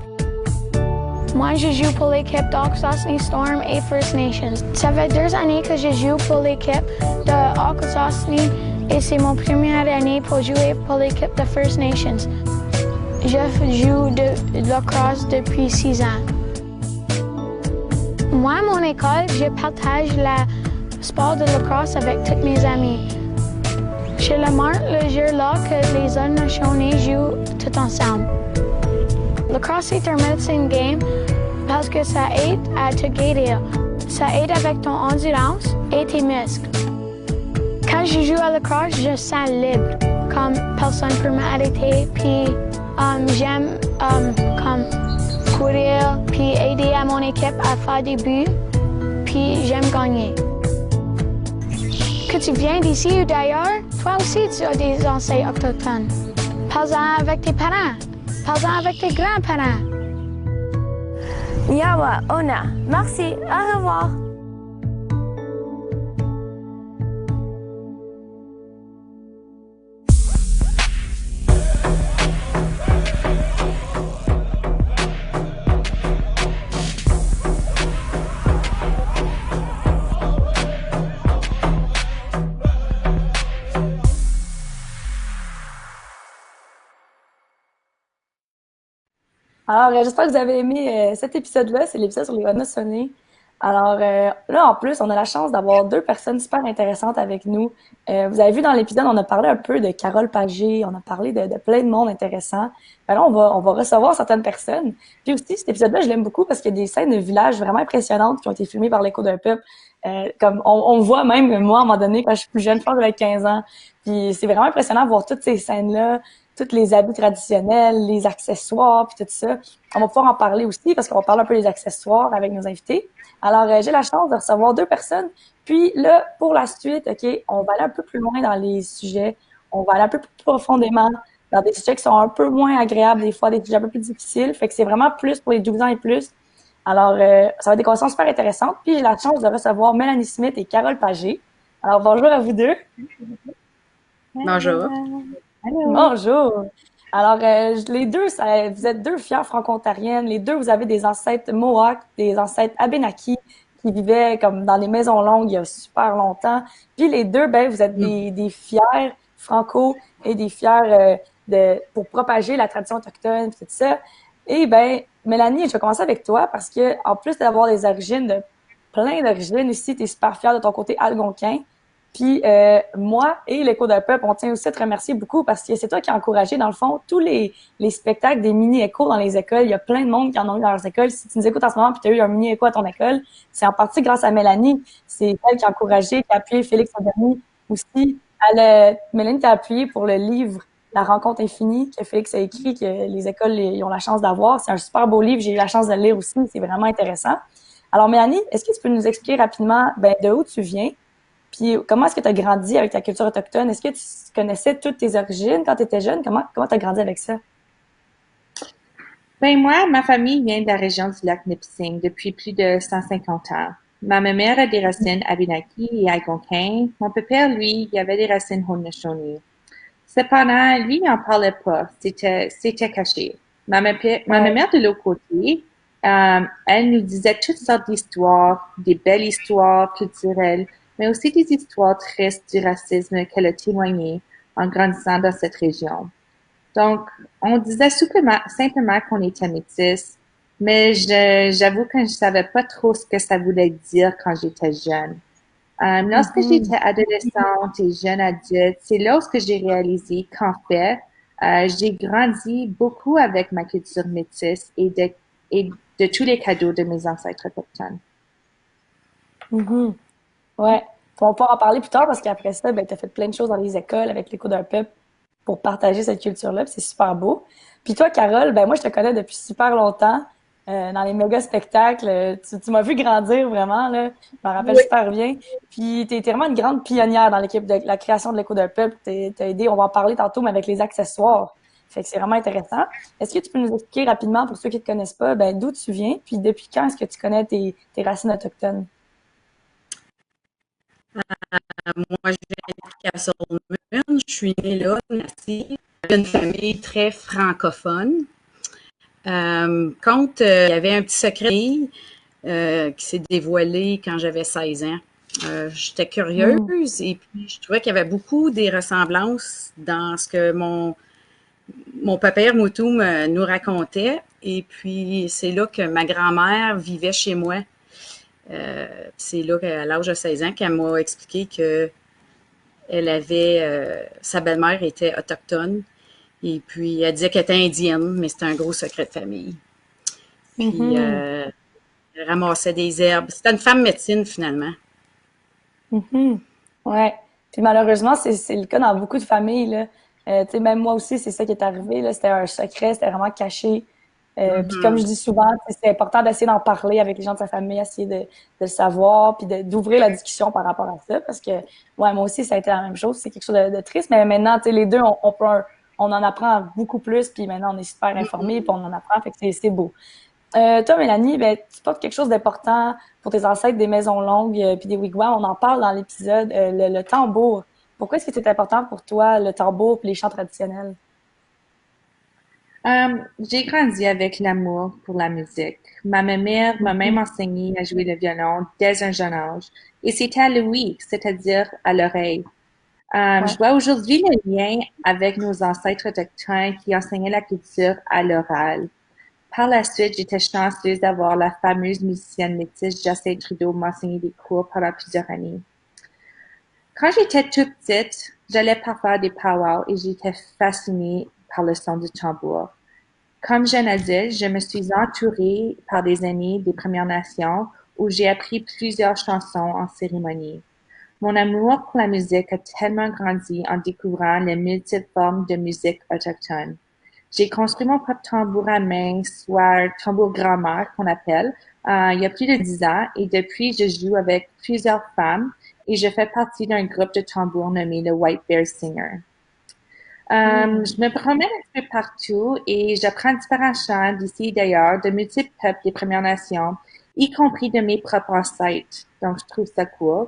S3: Moi, je joue pour l'équipe d'Akwesasne Storm et First Nations. Ça fait 2 années que je joue pour l'équipe d'Akwesasne et c'est mon première année pour jouer pour l'équipe de First Nations. Je joue de lacrosse depuis 6 ans. Moi, à mon école, je partage le sport de lacrosse avec tous mes amis. Chez le Mart, le jour là que les Haudenosaunee jouent tout ensemble. Le cross est un medicine game parce que ça aide à te guérir. Ça aide avec ton endurance et tes muscles. Quand je joue à la crosse, je sens libre, comme personne peut m'arrêter, puis j'aime comme courir, puis aider à mon équipe à faire des buts, puis j'aime gagner. Que tu viens d'ici ou d'ailleurs, toi aussi tu as des ancêtres autochtones. Parle-en avec tes parents, parle-en avec tes grands-parents.
S5: Yawa, Ona, merci, au revoir.
S1: Alors, j'espère que vous avez aimé cet épisode-là. C'est l'épisode sur les Haudenosaunee. Alors, là, en plus, on a la chance d'avoir deux personnes super intéressantes avec nous. Vous avez vu dans l'épisode, on a parlé un peu de Carole Pagé, on a parlé de plein de monde intéressant. Ben là, on va recevoir certaines personnes. Puis aussi, cet épisode-là, je l'aime beaucoup parce qu'il y a des scènes de village vraiment impressionnantes qui ont été filmées par l'Écho d'un peuple. Comme on voit même, moi, à un moment donné, quand je suis plus jeune, je pense que j'avais 15 ans. Puis c'est vraiment impressionnant de voir toutes ces scènes-là, tous les habits traditionnels, les accessoires, puis tout ça. On va pouvoir en parler aussi parce qu'on va parler un peu des accessoires avec nos invités. Alors, j'ai la chance de recevoir deux personnes. Puis là, pour la suite, OK, on va aller un peu plus loin dans les sujets. On va aller un peu plus profondément dans des sujets qui sont un peu moins agréables, des fois des sujets un peu plus difficiles. Fait que c'est vraiment plus pour les 12 ans et plus. Alors, ça va être des conversations super intéressantes. Puis j'ai la chance de recevoir Mélanie Smith et Carole Pagé. Alors, bonjour à vous deux.
S6: Bonjour.
S1: Bonjour. Alors, les deux, vous êtes deux fières franco-ontariennes. Les deux, vous avez des ancêtres Mohawks, des ancêtres Abénaquis qui vivaient comme dans les maisons longues il y a super longtemps. Puis les deux, ben, vous êtes des fiers franco et des fiers pour propager la tradition autochtone, puis tout ça. Et ben, Mélanie, je vais commencer avec toi parce que en plus d'avoir des origines, plein d'origines ici, tu es super fière de ton côté algonquin. Puis moi et l'Écho d'un peuple, on tient aussi à te remercier beaucoup parce que c'est toi qui as encouragé, dans le fond, tous les spectacles des mini-échos dans les écoles. Il y a plein de monde qui en ont eu dans leurs écoles. Si tu nous écoutes en ce moment et tu as eu un mini-écho à ton école, c'est en partie grâce à Mélanie. C'est elle qui a encouragé, qui a appuyé Félix Adami aussi. Mélanie t'a appuyé pour le livre La rencontre infinie que Félix a écrit, que les écoles ils ont la chance d'avoir. C'est un super beau livre. J'ai eu la chance de le lire aussi. C'est vraiment intéressant. Alors Mélanie, est-ce que tu peux nous expliquer rapidement de où tu viens? Puis comment est-ce que tu as grandi avec ta culture autochtone? Est-ce que tu connaissais toutes tes origines quand tu étais jeune? Comment tu as grandi avec ça?
S6: Ben moi, ma famille vient de la région du lac Nipissing depuis plus de 150 ans. Ma mère a des racines Abénaquis et Algonquin. Mon père, lui, il avait des racines Haudenosaunee. Cependant, lui, il n'en parlait pas. C'était caché. Ma mère de l'autre côté, elle nous disait toutes sortes d'histoires, des belles histoires culturelles, mais aussi des histoires tristes du racisme qu'elle a témoigné en grandissant dans cette région. Donc, on disait simplement qu'on était métis, mais j'avoue que je savais pas trop ce que ça voulait dire quand j'étais jeune. Lorsque j'étais adolescente et jeune adulte, c'est lorsque j'ai réalisé qu'en fait, j'ai grandi beaucoup avec ma culture métisse et de tous les cadeaux de mes ancêtres autochtones.
S1: Ouais. On va pouvoir en parler plus tard parce qu'après ça, ben, tu as fait plein de choses dans les écoles avec l'Écho d'un peuple pour partager cette culture-là, puis c'est super beau. Puis toi, Carole, ben moi, je te connais depuis super longtemps dans les méga spectacles. Tu m'as vu grandir vraiment, là. Je m'en rappelle super bien. Puis t'es vraiment une grande pionnière dans l'équipe de la création de l'Écho d'un peuple. T'as aidé, on va en parler tantôt, mais avec les accessoires. Fait que c'est vraiment intéressant. Est-ce que tu peux nous expliquer rapidement, pour ceux qui te connaissent pas, ben d'où tu viens, puis depuis quand est-ce que tu connais tes racines autochtones?
S7: Moi, je viens de Castlemaine. Je suis née là, merci. J'ai une famille très francophone. Quand il y avait un petit secret qui s'est dévoilé quand j'avais 16 ans. J'étais curieuse et puis je trouvais qu'il y avait beaucoup des ressemblances dans ce que mon papa Moutoum nous racontait. Et puis, c'est là que ma grand-mère vivait chez moi. C'est là, à l'âge de 16 ans, qu'elle m'a expliqué qu'elle elle avait, sa belle-mère était autochtone. Et puis, elle disait qu'elle était indienne, mais c'était un gros secret de famille. Puis,
S1: Mhm.
S7: elle ramassait des herbes. C'était une femme médecine, finalement.
S1: Mhm. Ouais. Puis malheureusement, c'est le cas dans beaucoup de familles, là. Tu sais, même moi aussi, c'est ça qui est arrivé, là. C'était un secret, c'était vraiment caché. Puis comme je
S7: Mhm.
S1: dis souvent, tu sais, c'est important d'essayer d'en parler avec les gens de sa famille, essayer de le savoir, puis d'ouvrir la discussion par rapport à ça, parce que, ouais, moi aussi, ça a été la même chose. C'est quelque chose de triste, mais maintenant, tu sais, les deux, on en apprend beaucoup plus, puis maintenant, on est super informés, puis on en apprend, fait que c'est beau. Toi, Mélanie, ben, tu portes quelque chose d'important pour tes ancêtres, des maisons longues, puis des wigwams. On en parle dans l'épisode, le tambour. Pourquoi est-ce que c'est important pour toi, le tambour et les chants traditionnels?
S6: J'ai grandi avec l'amour pour la musique. Ma mère m'a même enseigné à jouer le violon dès un jeune âge. Et c'était à l'ouïe, c'est-à-dire à l'oreille.
S1: Ouais.
S6: Je vois aujourd'hui le lien avec nos ancêtres autochtones qui enseignaient la culture à l'oral. Par la suite, j'étais chanceuse d'avoir la fameuse musicienne métisse Jacinthe Trudeau m'enseigner des cours pendant plusieurs années. Quand j'étais toute petite, j'allais parfois à des powwows et j'étais fascinée par le son du tambour. Comme jeune adulte, je me suis entourée par des amis des Premières Nations où j'ai appris plusieurs chansons en cérémonie. Mon amour pour la musique a tellement grandi en découvrant les multiples formes de musique autochtone. J'ai construit mon propre tambour à main, soit tambour grand-mère qu'on appelle, il y a plus de 10 ans et depuis, je joue avec plusieurs femmes et je fais partie d'un groupe de tambour nommé le White Bear Singer.
S1: Hmm.
S6: Je me promène un peu partout et j'apprends différents chants d'ici et d'ailleurs, de multiples peuples des Premières Nations, y compris de mes propres ancêtres. Donc, je trouve ça cool.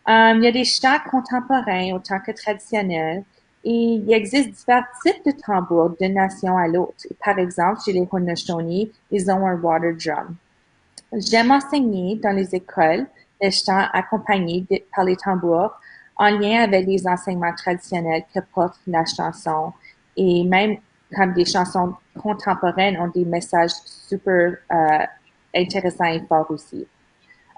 S6: Il y a des chants contemporains autant que traditionnels et il existe divers types de tambours d'une nation à l'autre. Par exemple, chez les Haudenosaunee, ils ont un water drum. J'aime enseigner dans les écoles les chants accompagnés par les tambours en lien avec les enseignements traditionnels que porte la chanson et même comme des chansons contemporaines ont des messages super intéressants et forts aussi.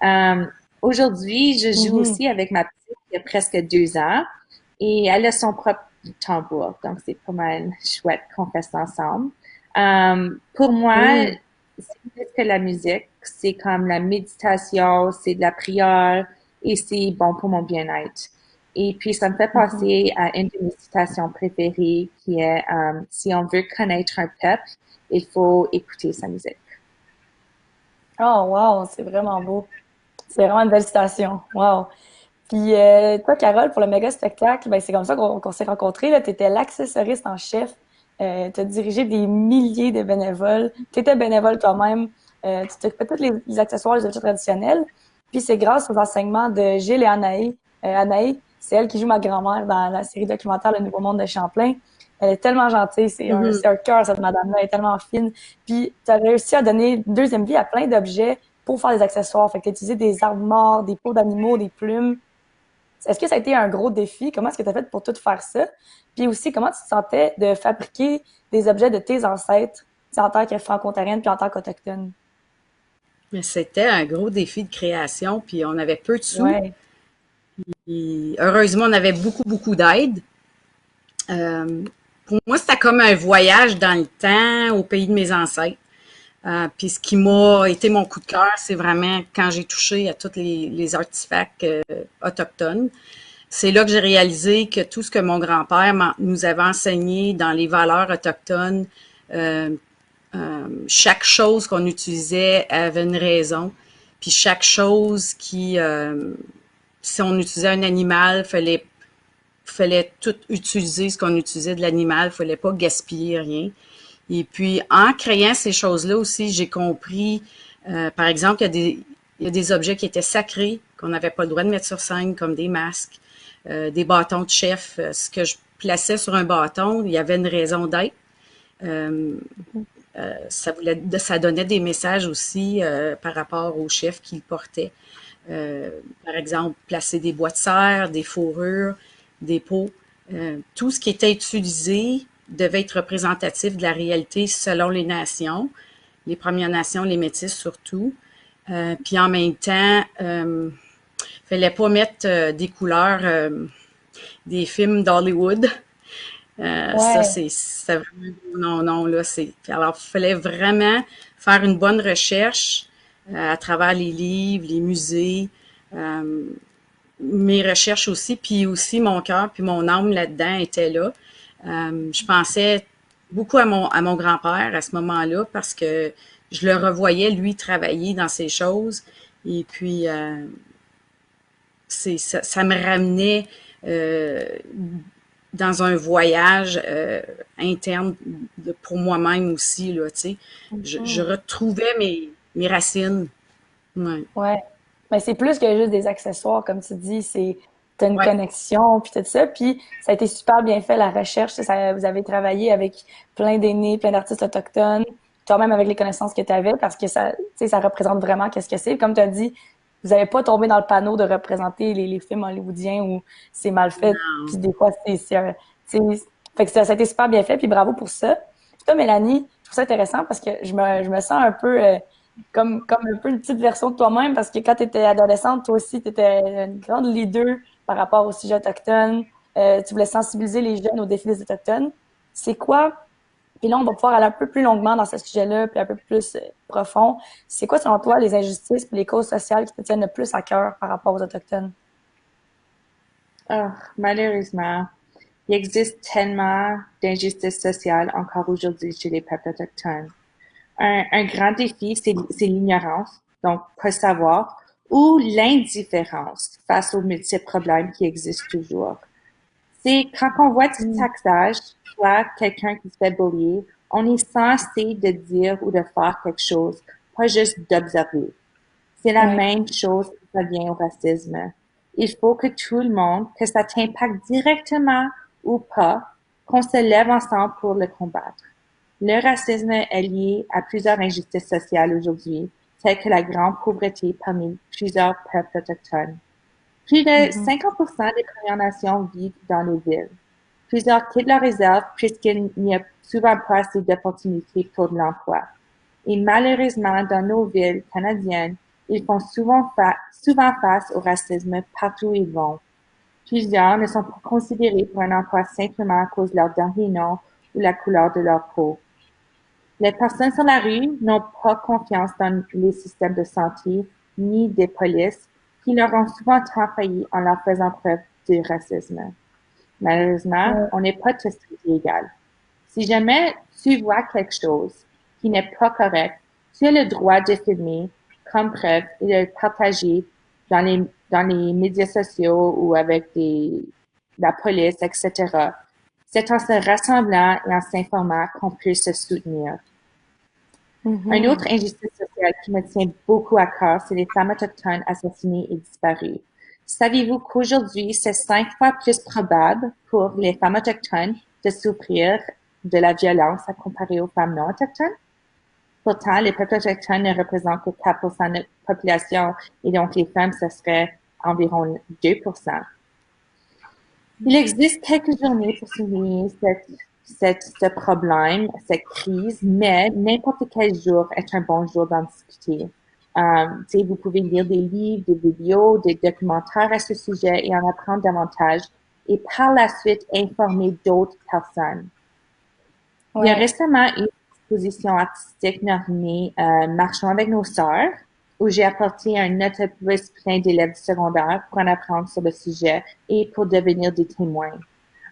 S6: Euh, Aujourd'hui, je joue
S1: Mhm.
S6: aussi avec ma petite qui a presque 2 ans et elle a son propre tambour. Donc, c'est pas mal chouette qu'on fasse ça ensemble. Pour moi,
S1: Oui.
S6: c'est plus que la musique. C'est comme la méditation, c'est de la prière et c'est bon pour mon bien-être. Et puis, ça me fait
S1: Mhm.
S6: penser à une de mes citations préférées qui est si on veut connaître un peuple, il faut écouter sa musique.
S1: Oh, wow, c'est vraiment beau. C'est vraiment une belle citation. Wow. Puis toi, Carole, pour le méga spectacle, ben c'est comme ça qu'on s'est rencontrés. Tu étais l'accessoriste en chef. Tu as dirigé des milliers de bénévoles. Tu étais bénévole toi-même. Tu t'occupais de tous les accessoires, les objets traditionnels. Puis c'est grâce aux enseignements de Gilles et Anaï. Anaï, c'est elle qui joue ma grand-mère dans la série documentaire Le Nouveau Monde de Champlain. Elle est tellement gentille,
S7: Mhm.
S1: c'est un cœur, cette madame-là, elle est tellement fine. Puis tu as réussi à donner une deuxième vie à plein d'objets pour faire des accessoires. Fait que tu as utilisé des arbres morts, des peaux d'animaux, des plumes. Est-ce que ça a été un gros défi? Comment est-ce que tu as fait pour tout faire ça? Puis aussi, comment tu te sentais de fabriquer des objets de tes ancêtres, en tant que franco-ontarienne puis en tant qu'autochtone?
S7: Mais c'était un gros défi de création, puis on avait peu de sous.
S1: Ouais.
S7: Puis heureusement, on avait beaucoup, beaucoup d'aide. Euh, pour moi, c'était comme un voyage dans le temps au pays de mes ancêtres. Puis ce qui m'a été mon coup de cœur, c'est vraiment quand j'ai touché à tous les artefacts autochtones. C'est là que j'ai réalisé que tout ce que mon grand-père nous avait enseigné dans les valeurs autochtones, euh, chaque chose qu'on utilisait avait une raison. Puis chaque chose si on utilisait un animal, fallait tout utiliser ce qu'on utilisait de l'animal, fallait pas gaspiller rien. Et puis, en créant ces choses-là aussi, j'ai compris, par exemple, il y a des objets qui étaient sacrés, qu'on n'avait pas le droit de mettre sur scène, comme des masques, des bâtons de chef. Ce que je plaçais sur un bâton, il y avait une raison d'être. Euh, ça donnait des messages aussi par rapport au chef qu'il portait. Par exemple, placer des bois de serre, des fourrures, des pots. Tout ce qui était utilisé devait être représentatif de la réalité selon les nations, les Premières Nations, les Métis surtout. Puis en même temps, fallait pas mettre des couleurs des films d'Hollywood. Ça,
S1: Ouais.
S7: c'est vraiment non, non, là, c'est. Alors, il fallait vraiment faire une bonne recherche à travers les livres, les musées, euh, mes recherches aussi, puis aussi mon cœur, puis mon âme là-dedans était là. Je pensais beaucoup à mon grand-père à ce moment-là parce que je le revoyais, lui, travailler dans ces choses. Et puis, ça me ramenait euh, dans un voyage interne pour moi-même aussi, là, tu sais. Je
S1: Mhm.
S7: retrouvais mes racines. Ouais.
S1: Ouais. Mais c'est plus que juste des accessoires, comme tu dis, c'est t'as une
S7: Ouais.
S1: connexion, puis tout ça, puis ça a été super bien fait, la recherche, vous avez travaillé avec plein d'aînés, plein d'artistes autochtones, toi-même avec les connaissances que tu avais, parce que ça, tu sais, ça représente vraiment qu'est-ce que c'est. Comme tu as dit, vous n'avez pas tombé dans le panneau de représenter les films hollywoodiens où c'est mal fait, puis des fois, fait que ça a été super bien fait, puis bravo pour ça. Puis toi, Mélanie, je trouve ça intéressant parce que je me sens un peu comme un peu une petite version de toi-même, parce que quand tu étais adolescente, toi aussi, tu étais une grande leader par rapport au sujet autochtone. Tu voulais sensibiliser les jeunes aux défis des Autochtones. C'est quoi, puis là, on va pouvoir aller un peu plus longuement dans ce sujet-là, puis un peu plus profond. C'est quoi, selon toi, les injustices et les causes sociales qui te tiennent le plus à cœur par rapport aux Autochtones?
S6: Ah, malheureusement, il existe tellement d'injustices sociales encore aujourd'hui chez les peuples autochtones. Un grand défi, c'est l'ignorance, donc pas savoir, ou l'indifférence face aux multiples problèmes qui existent toujours. C'est quand on voit du
S1: Mm.
S6: taxage, soit quelqu'un qui se fait bullier, on est censé de dire ou de faire quelque chose, pas juste d'observer. C'est la
S1: Ouais.
S6: même chose qui revient au racisme. Il faut que tout le monde, que ça t'impacte directement ou pas, qu'on se lève ensemble pour le combattre. Le racisme est lié à plusieurs injustices sociales aujourd'hui, telles que la grande pauvreté parmi plusieurs peuples autochtones. Plus de
S1: Mhm.
S6: 50% des Premières Nations vivent dans les villes. Plusieurs quittent leur réserve puisqu'il n'y a souvent pas assez d'opportunités pour l'emploi. Et malheureusement, dans nos villes canadiennes, ils font souvent face au racisme partout où ils vont. Plusieurs ne sont pas considérés pour un emploi simplement à cause de leur dernier nom ou la couleur de leur peau. Les personnes sur la rue n'ont pas confiance dans les systèmes de santé ni des polices qui leur ont souvent tant failli en leur faisant preuve de racisme. Malheureusement,
S1: Ouais.
S6: on n'est pas tous égaux. Si jamais tu vois quelque chose qui n'est pas correct, tu as le droit de filmer comme preuve et de le partager dans les médias sociaux ou avec la police, etc. C'est en se rassemblant et en s'informant qu'on peut se soutenir. Une
S1: Mhm.
S6: autre injustice sociale qui me tient beaucoup à cœur, c'est les femmes autochtones assassinées et disparues. Saviez-vous qu'aujourd'hui, c'est 5 fois plus probable pour les femmes autochtones de souffrir de la violence à comparer aux femmes non autochtones? Pourtant, les peuples autochtones ne représentent que 4% de notre population et donc les femmes, ce serait environ 2%. Il existe quelques journées pour souligner ce problème, cette crise, mais n'importe quel jour est un bon jour d'en discuter. Vous pouvez lire des livres, des vidéos, des documentaires à ce sujet et en apprendre davantage et par la suite informer d'autres personnes. Il y a
S1: Ouais.
S6: récemment une exposition artistique nommée Marchons avec nos sœurs, où j'ai apporté un autobus plein d'élèves secondaires pour en apprendre sur le sujet et pour devenir des témoins.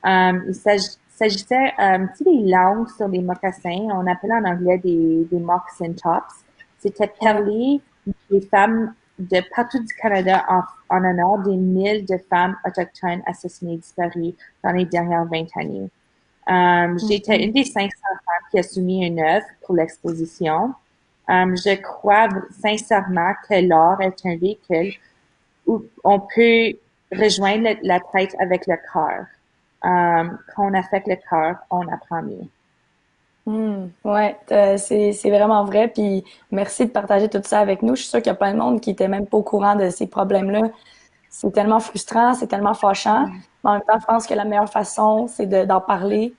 S6: Il s'agissait, tu sais, des langues sur les mocassins, on appelle en anglais des moccasin tops. C'était
S1: Ouais.
S6: parlé des femmes de partout du Canada en honneur des 1000 de femmes autochtones assassinées et disparues dans les dernières 20 années. J'étais
S1: Mhm.
S6: une des 500 femmes qui a soumis une œuvre pour l'exposition. Je crois sincèrement que l'art est un véhicule où on peut rejoindre la tête avec le cœur. Quand on affecte le cœur, on apprend mieux.
S1: Ouais, c'est vraiment vrai. Puis merci de partager tout ça avec nous. Je suis sûre qu'il y a plein de monde qui était même pas au courant de ces problèmes-là. C'est tellement frustrant, c'est tellement fâchant. Mais en même temps, je pense que la meilleure façon, c'est d'en parler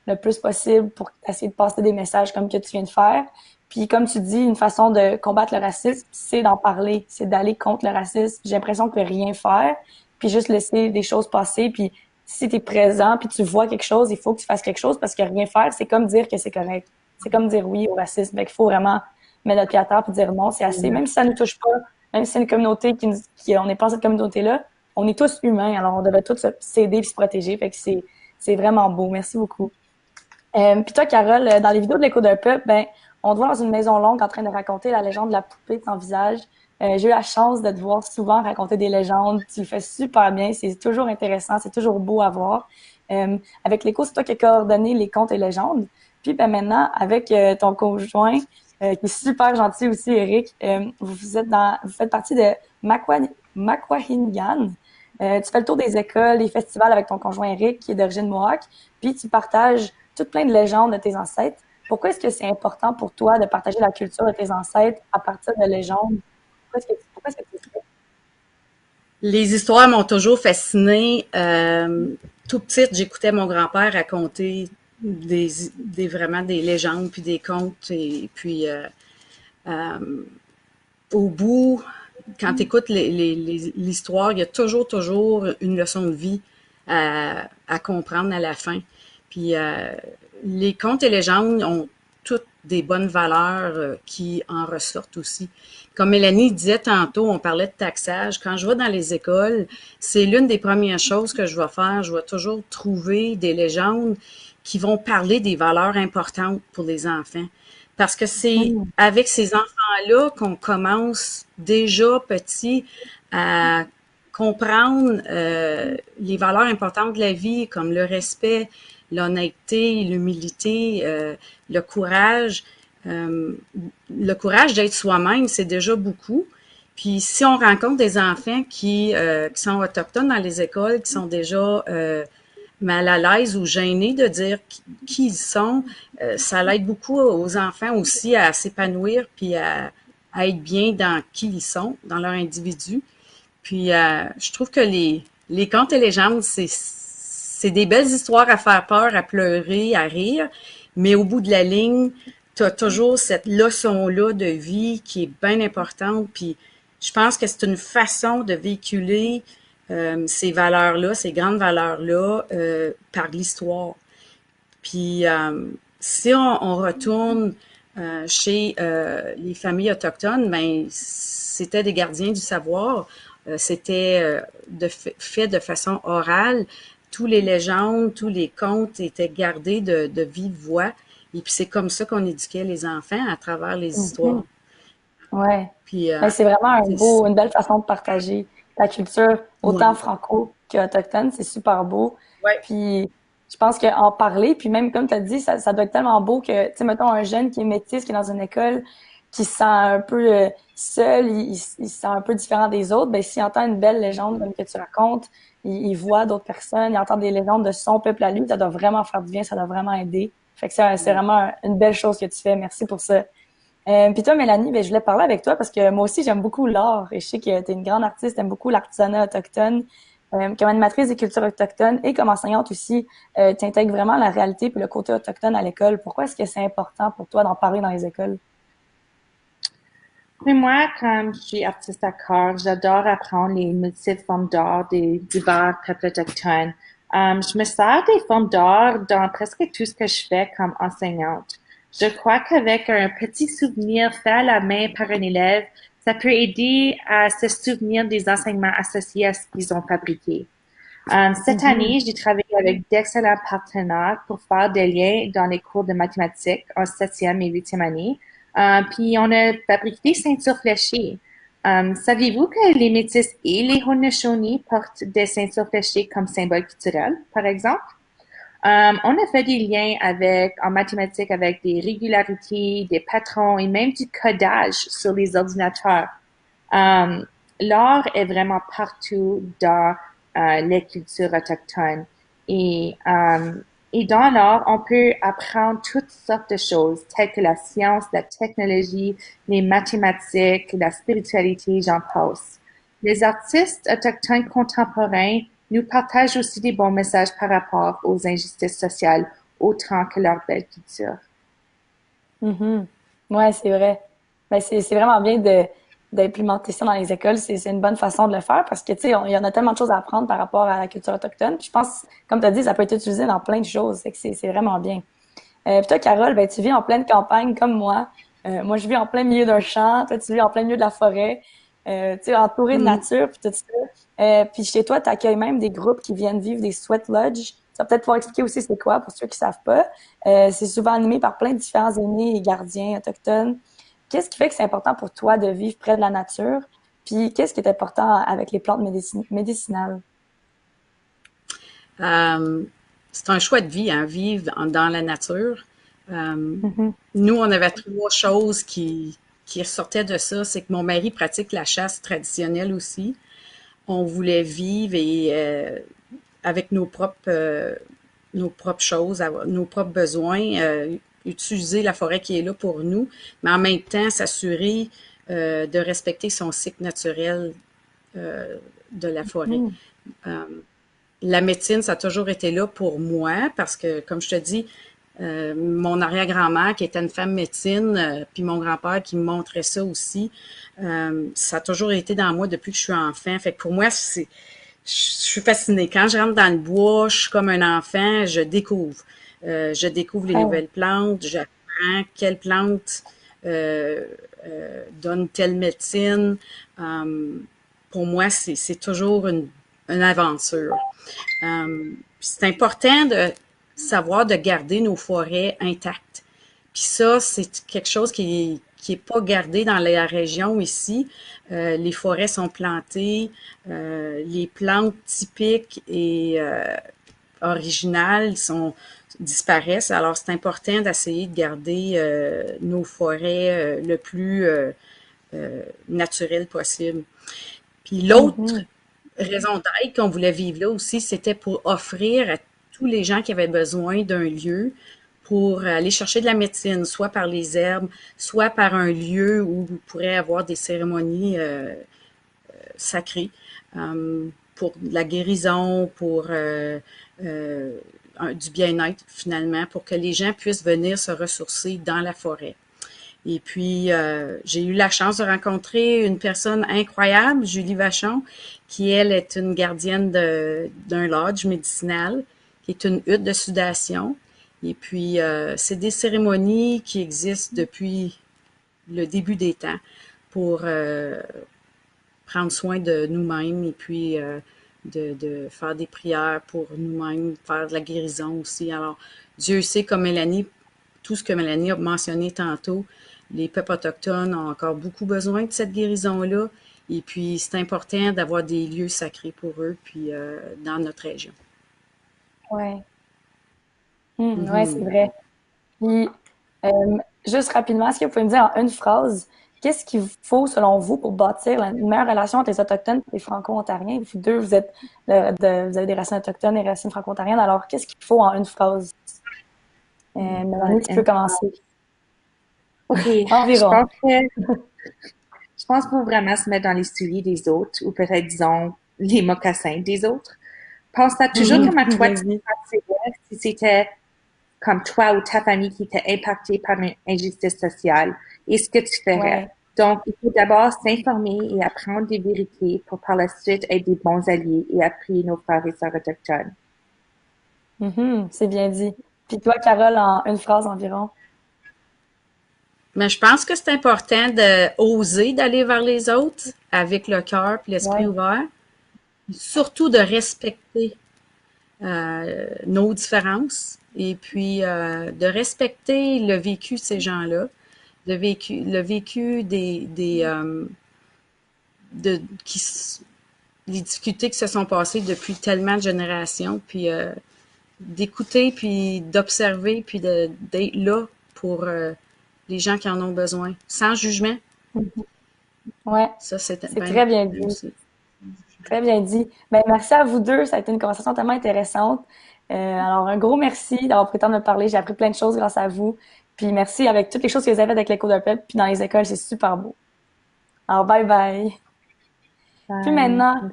S1: le plus possible pour essayer de passer des messages comme que tu viens de faire. Puis comme tu dis, une façon de combattre le racisme, c'est d'en parler, c'est d'aller contre le racisme. J'ai l'impression que rien faire, puis juste laisser des choses passer, puis si tu es présent puis tu vois quelque chose, il faut que tu fasses quelque chose parce que rien faire, c'est comme dire que c'est correct. C'est comme dire oui au racisme. Fait qu'il faut vraiment mettre notre pied à terre puis dire non, c'est assez. Même si ça nous touche pas, même si c'est une communauté on n'est pas dans cette communauté-là, on est tous humains, alors on devrait tous s'aider et se protéger. Fait que c'est vraiment beau. Merci beaucoup. Puis toi, Carole, dans les vidéos de l'Écho d'un peuple, ben, on te voit dans une maison longue en train de raconter la légende de la poupée de ton visage. J'ai eu la chance de te voir souvent raconter des légendes. Tu le fais super bien. C'est toujours intéressant. C'est toujours beau à voir. Avec l'Écho, c'est toi qui as coordonné les contes et légendes. Puis ben, maintenant, avec ton conjoint, qui est super gentil aussi, Eric, vous faites partie de Makwahingan. Tu fais le tour des écoles, des festivals avec ton conjoint Eric, qui est d'origine Mohawk, puis tu partages tout plein de légendes de tes ancêtres. Pourquoi est-ce que c'est important pour toi de partager la culture de tes ancêtres à partir de légendes? Pourquoi est-ce que tu fais?
S7: Les histoires m'ont toujours fascinée. Tout petite, j'écoutais mon grand-père raconter vraiment des légendes puis des contes. Et puis, au bout, quand tu écoutes l'histoire, il y a toujours une leçon de vie à comprendre à la fin. Puis les contes et légendes ont toutes des bonnes valeurs qui en ressortent aussi. Comme Mélanie disait tantôt, on parlait de taxage. Quand je vais dans les écoles, c'est l'une des premières choses que je vais faire. Je vais toujours trouver des légendes qui vont parler des valeurs importantes pour les enfants. Parce que c'est avec ces enfants-là qu'on commence déjà petit à comprendre les valeurs importantes de la vie, comme le respect, l'honnêteté, l'humilité, le courage. Le courage d'être soi-même, c'est déjà beaucoup. Puis si on rencontre des enfants qui sont autochtones dans les écoles, qui sont déjà mal à l'aise ou gênés de dire qui ils sont, ça l'aide beaucoup aux enfants aussi à s'épanouir puis à être bien dans qui ils sont, dans leur individu. Puis je trouve que les contes et légendes, c'est des belles histoires à faire peur, à pleurer, à rire, mais au bout de la ligne, tu as toujours cette leçon-là de vie qui est bien importante. Puis je pense que c'est une façon de véhiculer ces valeurs-là, ces grandes valeurs-là, par l'histoire. Puis si on retourne chez les familles autochtones, ben c'était des gardiens du savoir. C'était fait de façon orale. Tous les légendes, tous les contes étaient gardés de vive voix. Et puis c'est comme ça qu'on éduquait les enfants à travers les histoires.
S1: Ouais.
S7: Puis
S1: C'est vraiment une belle façon de partager la culture, autant franco qu'autochtone. C'est super beau.
S7: Ouais.
S1: Puis je pense qu'en parler, puis même comme tu as dit, ça doit être tellement beau que, tu sais, mettons un jeune qui est métis, qui est dans une école, qui se sent un peu seul, il se sent un peu différent des autres, ben s'il entend une belle légende comme que tu racontes, il voit d'autres personnes, il entend des légendes de son peuple à lui, ça doit vraiment faire du bien, ça doit vraiment aider. Fait que c'est vraiment une belle chose que tu fais. Merci pour ça. Puis toi, Mélanie, ben, je voulais parler avec toi parce que moi aussi, j'aime beaucoup l'art et je sais que tu es une grande artiste, t'aimes beaucoup l'artisanat autochtone. Comme animatrice des cultures autochtones et comme enseignante aussi, tu intègres vraiment la réalité et le côté autochtone à l'école. Pourquoi est-ce que c'est important pour toi d'en parler dans les écoles?
S6: Mais moi, comme je suis artiste à corps, j'adore apprendre les multiples formes d'art des divers peuples autochtones. Je me sers des formes d'art dans presque tout ce que je fais comme enseignante. Je crois qu'avec un petit souvenir fait à la main par un élève, ça peut aider à se souvenir des enseignements associés à ce qu'ils ont fabriqué. Cette année, j'ai travaillé avec d'excellents partenaires pour faire des liens dans les cours de mathématiques en 7e et 8e année. Puis on a fabriqué des ceintures fléchées. Saviez-vous que les Métis et les Haudenosaunee portent des ceintures fléchées comme symbole culturel, par exemple? On a fait des liens en mathématiques avec des régularités, des patrons et même du codage sur les ordinateurs. L'art est vraiment partout dans les cultures autochtones. Et dans l'art, on peut apprendre toutes sortes de choses, telles que la science, la technologie, les mathématiques, la spiritualité, j'en passe. Les artistes autochtones contemporains nous partagent aussi des bons messages par rapport aux injustices sociales, autant que leur belle culture.
S1: Ouais, c'est vrai. Ben, c'est vraiment bien d'implémenter ça dans les écoles, c'est une bonne façon de le faire parce que, tu sais, il y en a tellement de choses à apprendre par rapport à la culture autochtone. Puis je pense, comme tu as dit, ça peut être utilisé dans plein de choses. C'est que c'est vraiment bien. Puis toi, Carole, ben, tu vis en pleine campagne comme moi. Moi, je vis en plein milieu d'un champ. Toi, tu vis en plein milieu de la forêt. Tu sais, entouré de nature, puis tout ça. Puis chez toi, tu accueilles même des groupes qui viennent vivre des sweat lodges. Tu vas peut-être pouvoir expliquer aussi c'est quoi pour ceux qui savent pas. C'est souvent animé par plein de différents aînés et gardiens autochtones. Qu'est-ce qui fait que c'est important pour toi de vivre près de la nature? Puis qu'est-ce qui est important avec les plantes médicinales?
S7: C'est un choix de vie, hein, vivre dans la nature.
S1: Mhm.
S7: Nous, on avait trois choses qui ressortaient de ça. C'est que mon mari pratique la chasse traditionnelle aussi. On voulait vivre avec nos propres choses, nos propres besoins, utiliser la forêt qui est là pour nous, mais en même temps s'assurer de respecter son cycle naturel de la forêt. La médecine, ça a toujours été là pour moi parce que, comme je te dis, mon arrière-grand-mère qui était une femme médecine, puis mon grand-père qui me montrait ça aussi, ça a toujours été dans moi depuis que je suis enfant. Fait que pour moi, je suis fascinée. Quand je rentre dans le bois, je suis comme un enfant, je découvre. Je découvre les nouvelles plantes, j'apprends quelle plante donne telle médecine. Pour moi, c'est toujours une aventure. C'est important de savoir de garder nos forêts intactes. Puis ça, c'est quelque chose qui est pas gardé dans la région ici. Les forêts sont plantées, les plantes typiques et originales disparaissent. Alors, c'est important d'essayer de garder nos forêts le plus naturel possible. Puis l'autre raison d'être qu'on voulait vivre là aussi, c'était pour offrir à tous les gens qui avaient besoin d'un lieu pour aller chercher de la médecine, soit par les herbes, soit par un lieu où vous pourrez avoir des cérémonies sacrées pour la guérison, pour du bien-être finalement, pour que les gens puissent venir se ressourcer dans la forêt. Et puis, j'ai eu la chance de rencontrer une personne incroyable, Julie Vachon, qui, elle, est une gardienne d'un lodge médicinal, qui est une hutte de sudation. Et puis, c'est des cérémonies qui existent depuis le début des temps pour prendre soin de nous-mêmes et puis de faire des prières pour nous-mêmes, faire de la guérison aussi. Alors, Dieu sait, comme Mélanie, tout ce que Mélanie a mentionné tantôt, les peuples autochtones ont encore beaucoup besoin de cette guérison-là. Et puis, c'est important d'avoir des lieux sacrés pour eux, puis dans notre région.
S1: Ouais. Ouais, c'est vrai. Puis, juste rapidement, est-ce que vous pouvez me dire en une phrase, qu'est-ce qu'il faut, selon vous, pour bâtir une meilleure relation entre les Autochtones et les Franco-Ontariens? Vous deux, vous avez des racines autochtones et des racines franco-ontariennes. Alors, qu'est-ce qu'il faut en une phrase? Mélanie, tu peux commencer.
S6: OK.
S1: Environ.
S6: Je pense qu'il faut vraiment se mettre dans les souliers des autres, ou peut-être, disons, les mocassins des autres. Pense-toi toujours comment toi tu te sentirais si c'était comme toi ou ta famille qui était impactée par une injustice sociale. Et ce que tu ferais.
S1: Ouais.
S6: Donc, il faut d'abord s'informer et apprendre des vérités pour par la suite être des bons alliés et appuyer nos frères et sœurs autochtones.
S1: C'est bien dit. Puis toi, Carole, en une phrase environ.
S7: Mais je pense que c'est important d'oser d'aller vers les autres avec le cœur et l'esprit ouvert. Surtout de respecter nos différences et puis de respecter le vécu de ces gens-là, le vécu les difficultés qui se sont passées depuis tellement de générations, puis d'écouter, puis d'observer, puis d'être là pour les gens qui en ont besoin, sans jugement.
S1: Ouais,
S7: ça, c'est
S1: très bien dit. Aussi. Très bien dit. Ben, merci à vous deux. Ça a été une conversation tellement intéressante. Alors, un gros merci d'avoir pris le temps de me parler. J'ai appris plein de choses grâce à vous. Puis merci avec toutes les choses que vous avez faites avec l'écho d'un peuple. Puis dans les écoles, c'est super beau. Alors, bye bye. Puis maintenant,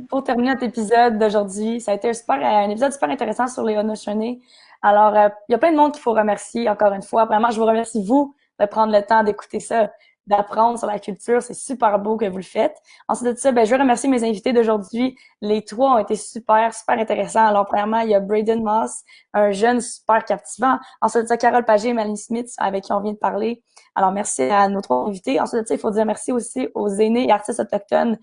S1: pour terminer notre épisode d'aujourd'hui, ça a été un épisode super intéressant sur les Haudenosaunee. Alors, il y a plein de monde qu'il faut remercier, encore une fois. Vraiment, je vous remercie, vous, de prendre le temps d'écouter ça. d'apprendre sur la culture. C'est super beau que vous le faites. Ensuite de ça, ben, je veux remercier mes invités d'aujourd'hui. Les trois ont été super, super intéressants. Alors, premièrement, il y a Braden Moss, un jeune super captivant. Ensuite de ça, Carole Pagé et Mélanie Smith, avec qui on vient de parler. Alors, merci à nos trois invités. Ensuite de ça, il faut dire merci aussi aux aînés et artistes autochtones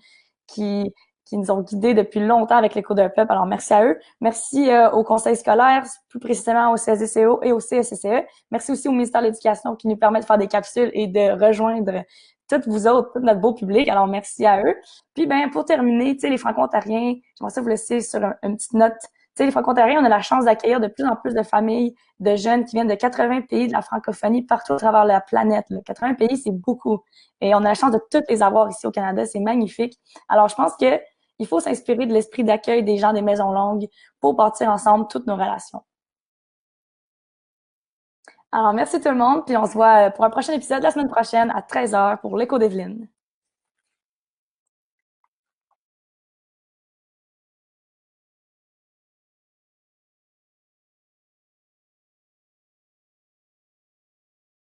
S1: qui nous ont guidés depuis longtemps avec l'écho d'un peuple. Alors, merci à eux. Merci au conseil scolaire, plus précisément au CSDCO et au CSCCE. Merci aussi au ministère de l'Éducation qui nous permet de faire des capsules et de rejoindre toutes vous autres, tout notre beau public. Alors, merci à eux. Puis, ben, pour terminer, tu sais, les Franco-Ontariens, j'aimerais ça vous laisser sur une petite note. Tu sais, les Franco-Ontariens, on a la chance d'accueillir de plus en plus de familles, de jeunes qui viennent de 80 pays de la francophonie partout à travers la planète. Là. 80 pays, c'est beaucoup. Et on a la chance de tous les avoir ici au Canada. C'est magnifique. Alors, je pense que il faut s'inspirer de l'esprit d'accueil des gens des Maisons Longues pour bâtir ensemble toutes nos relations. Alors, merci tout le monde, puis on se voit pour un prochain épisode la semaine prochaine à 13h pour l'Écho d'Evelyne.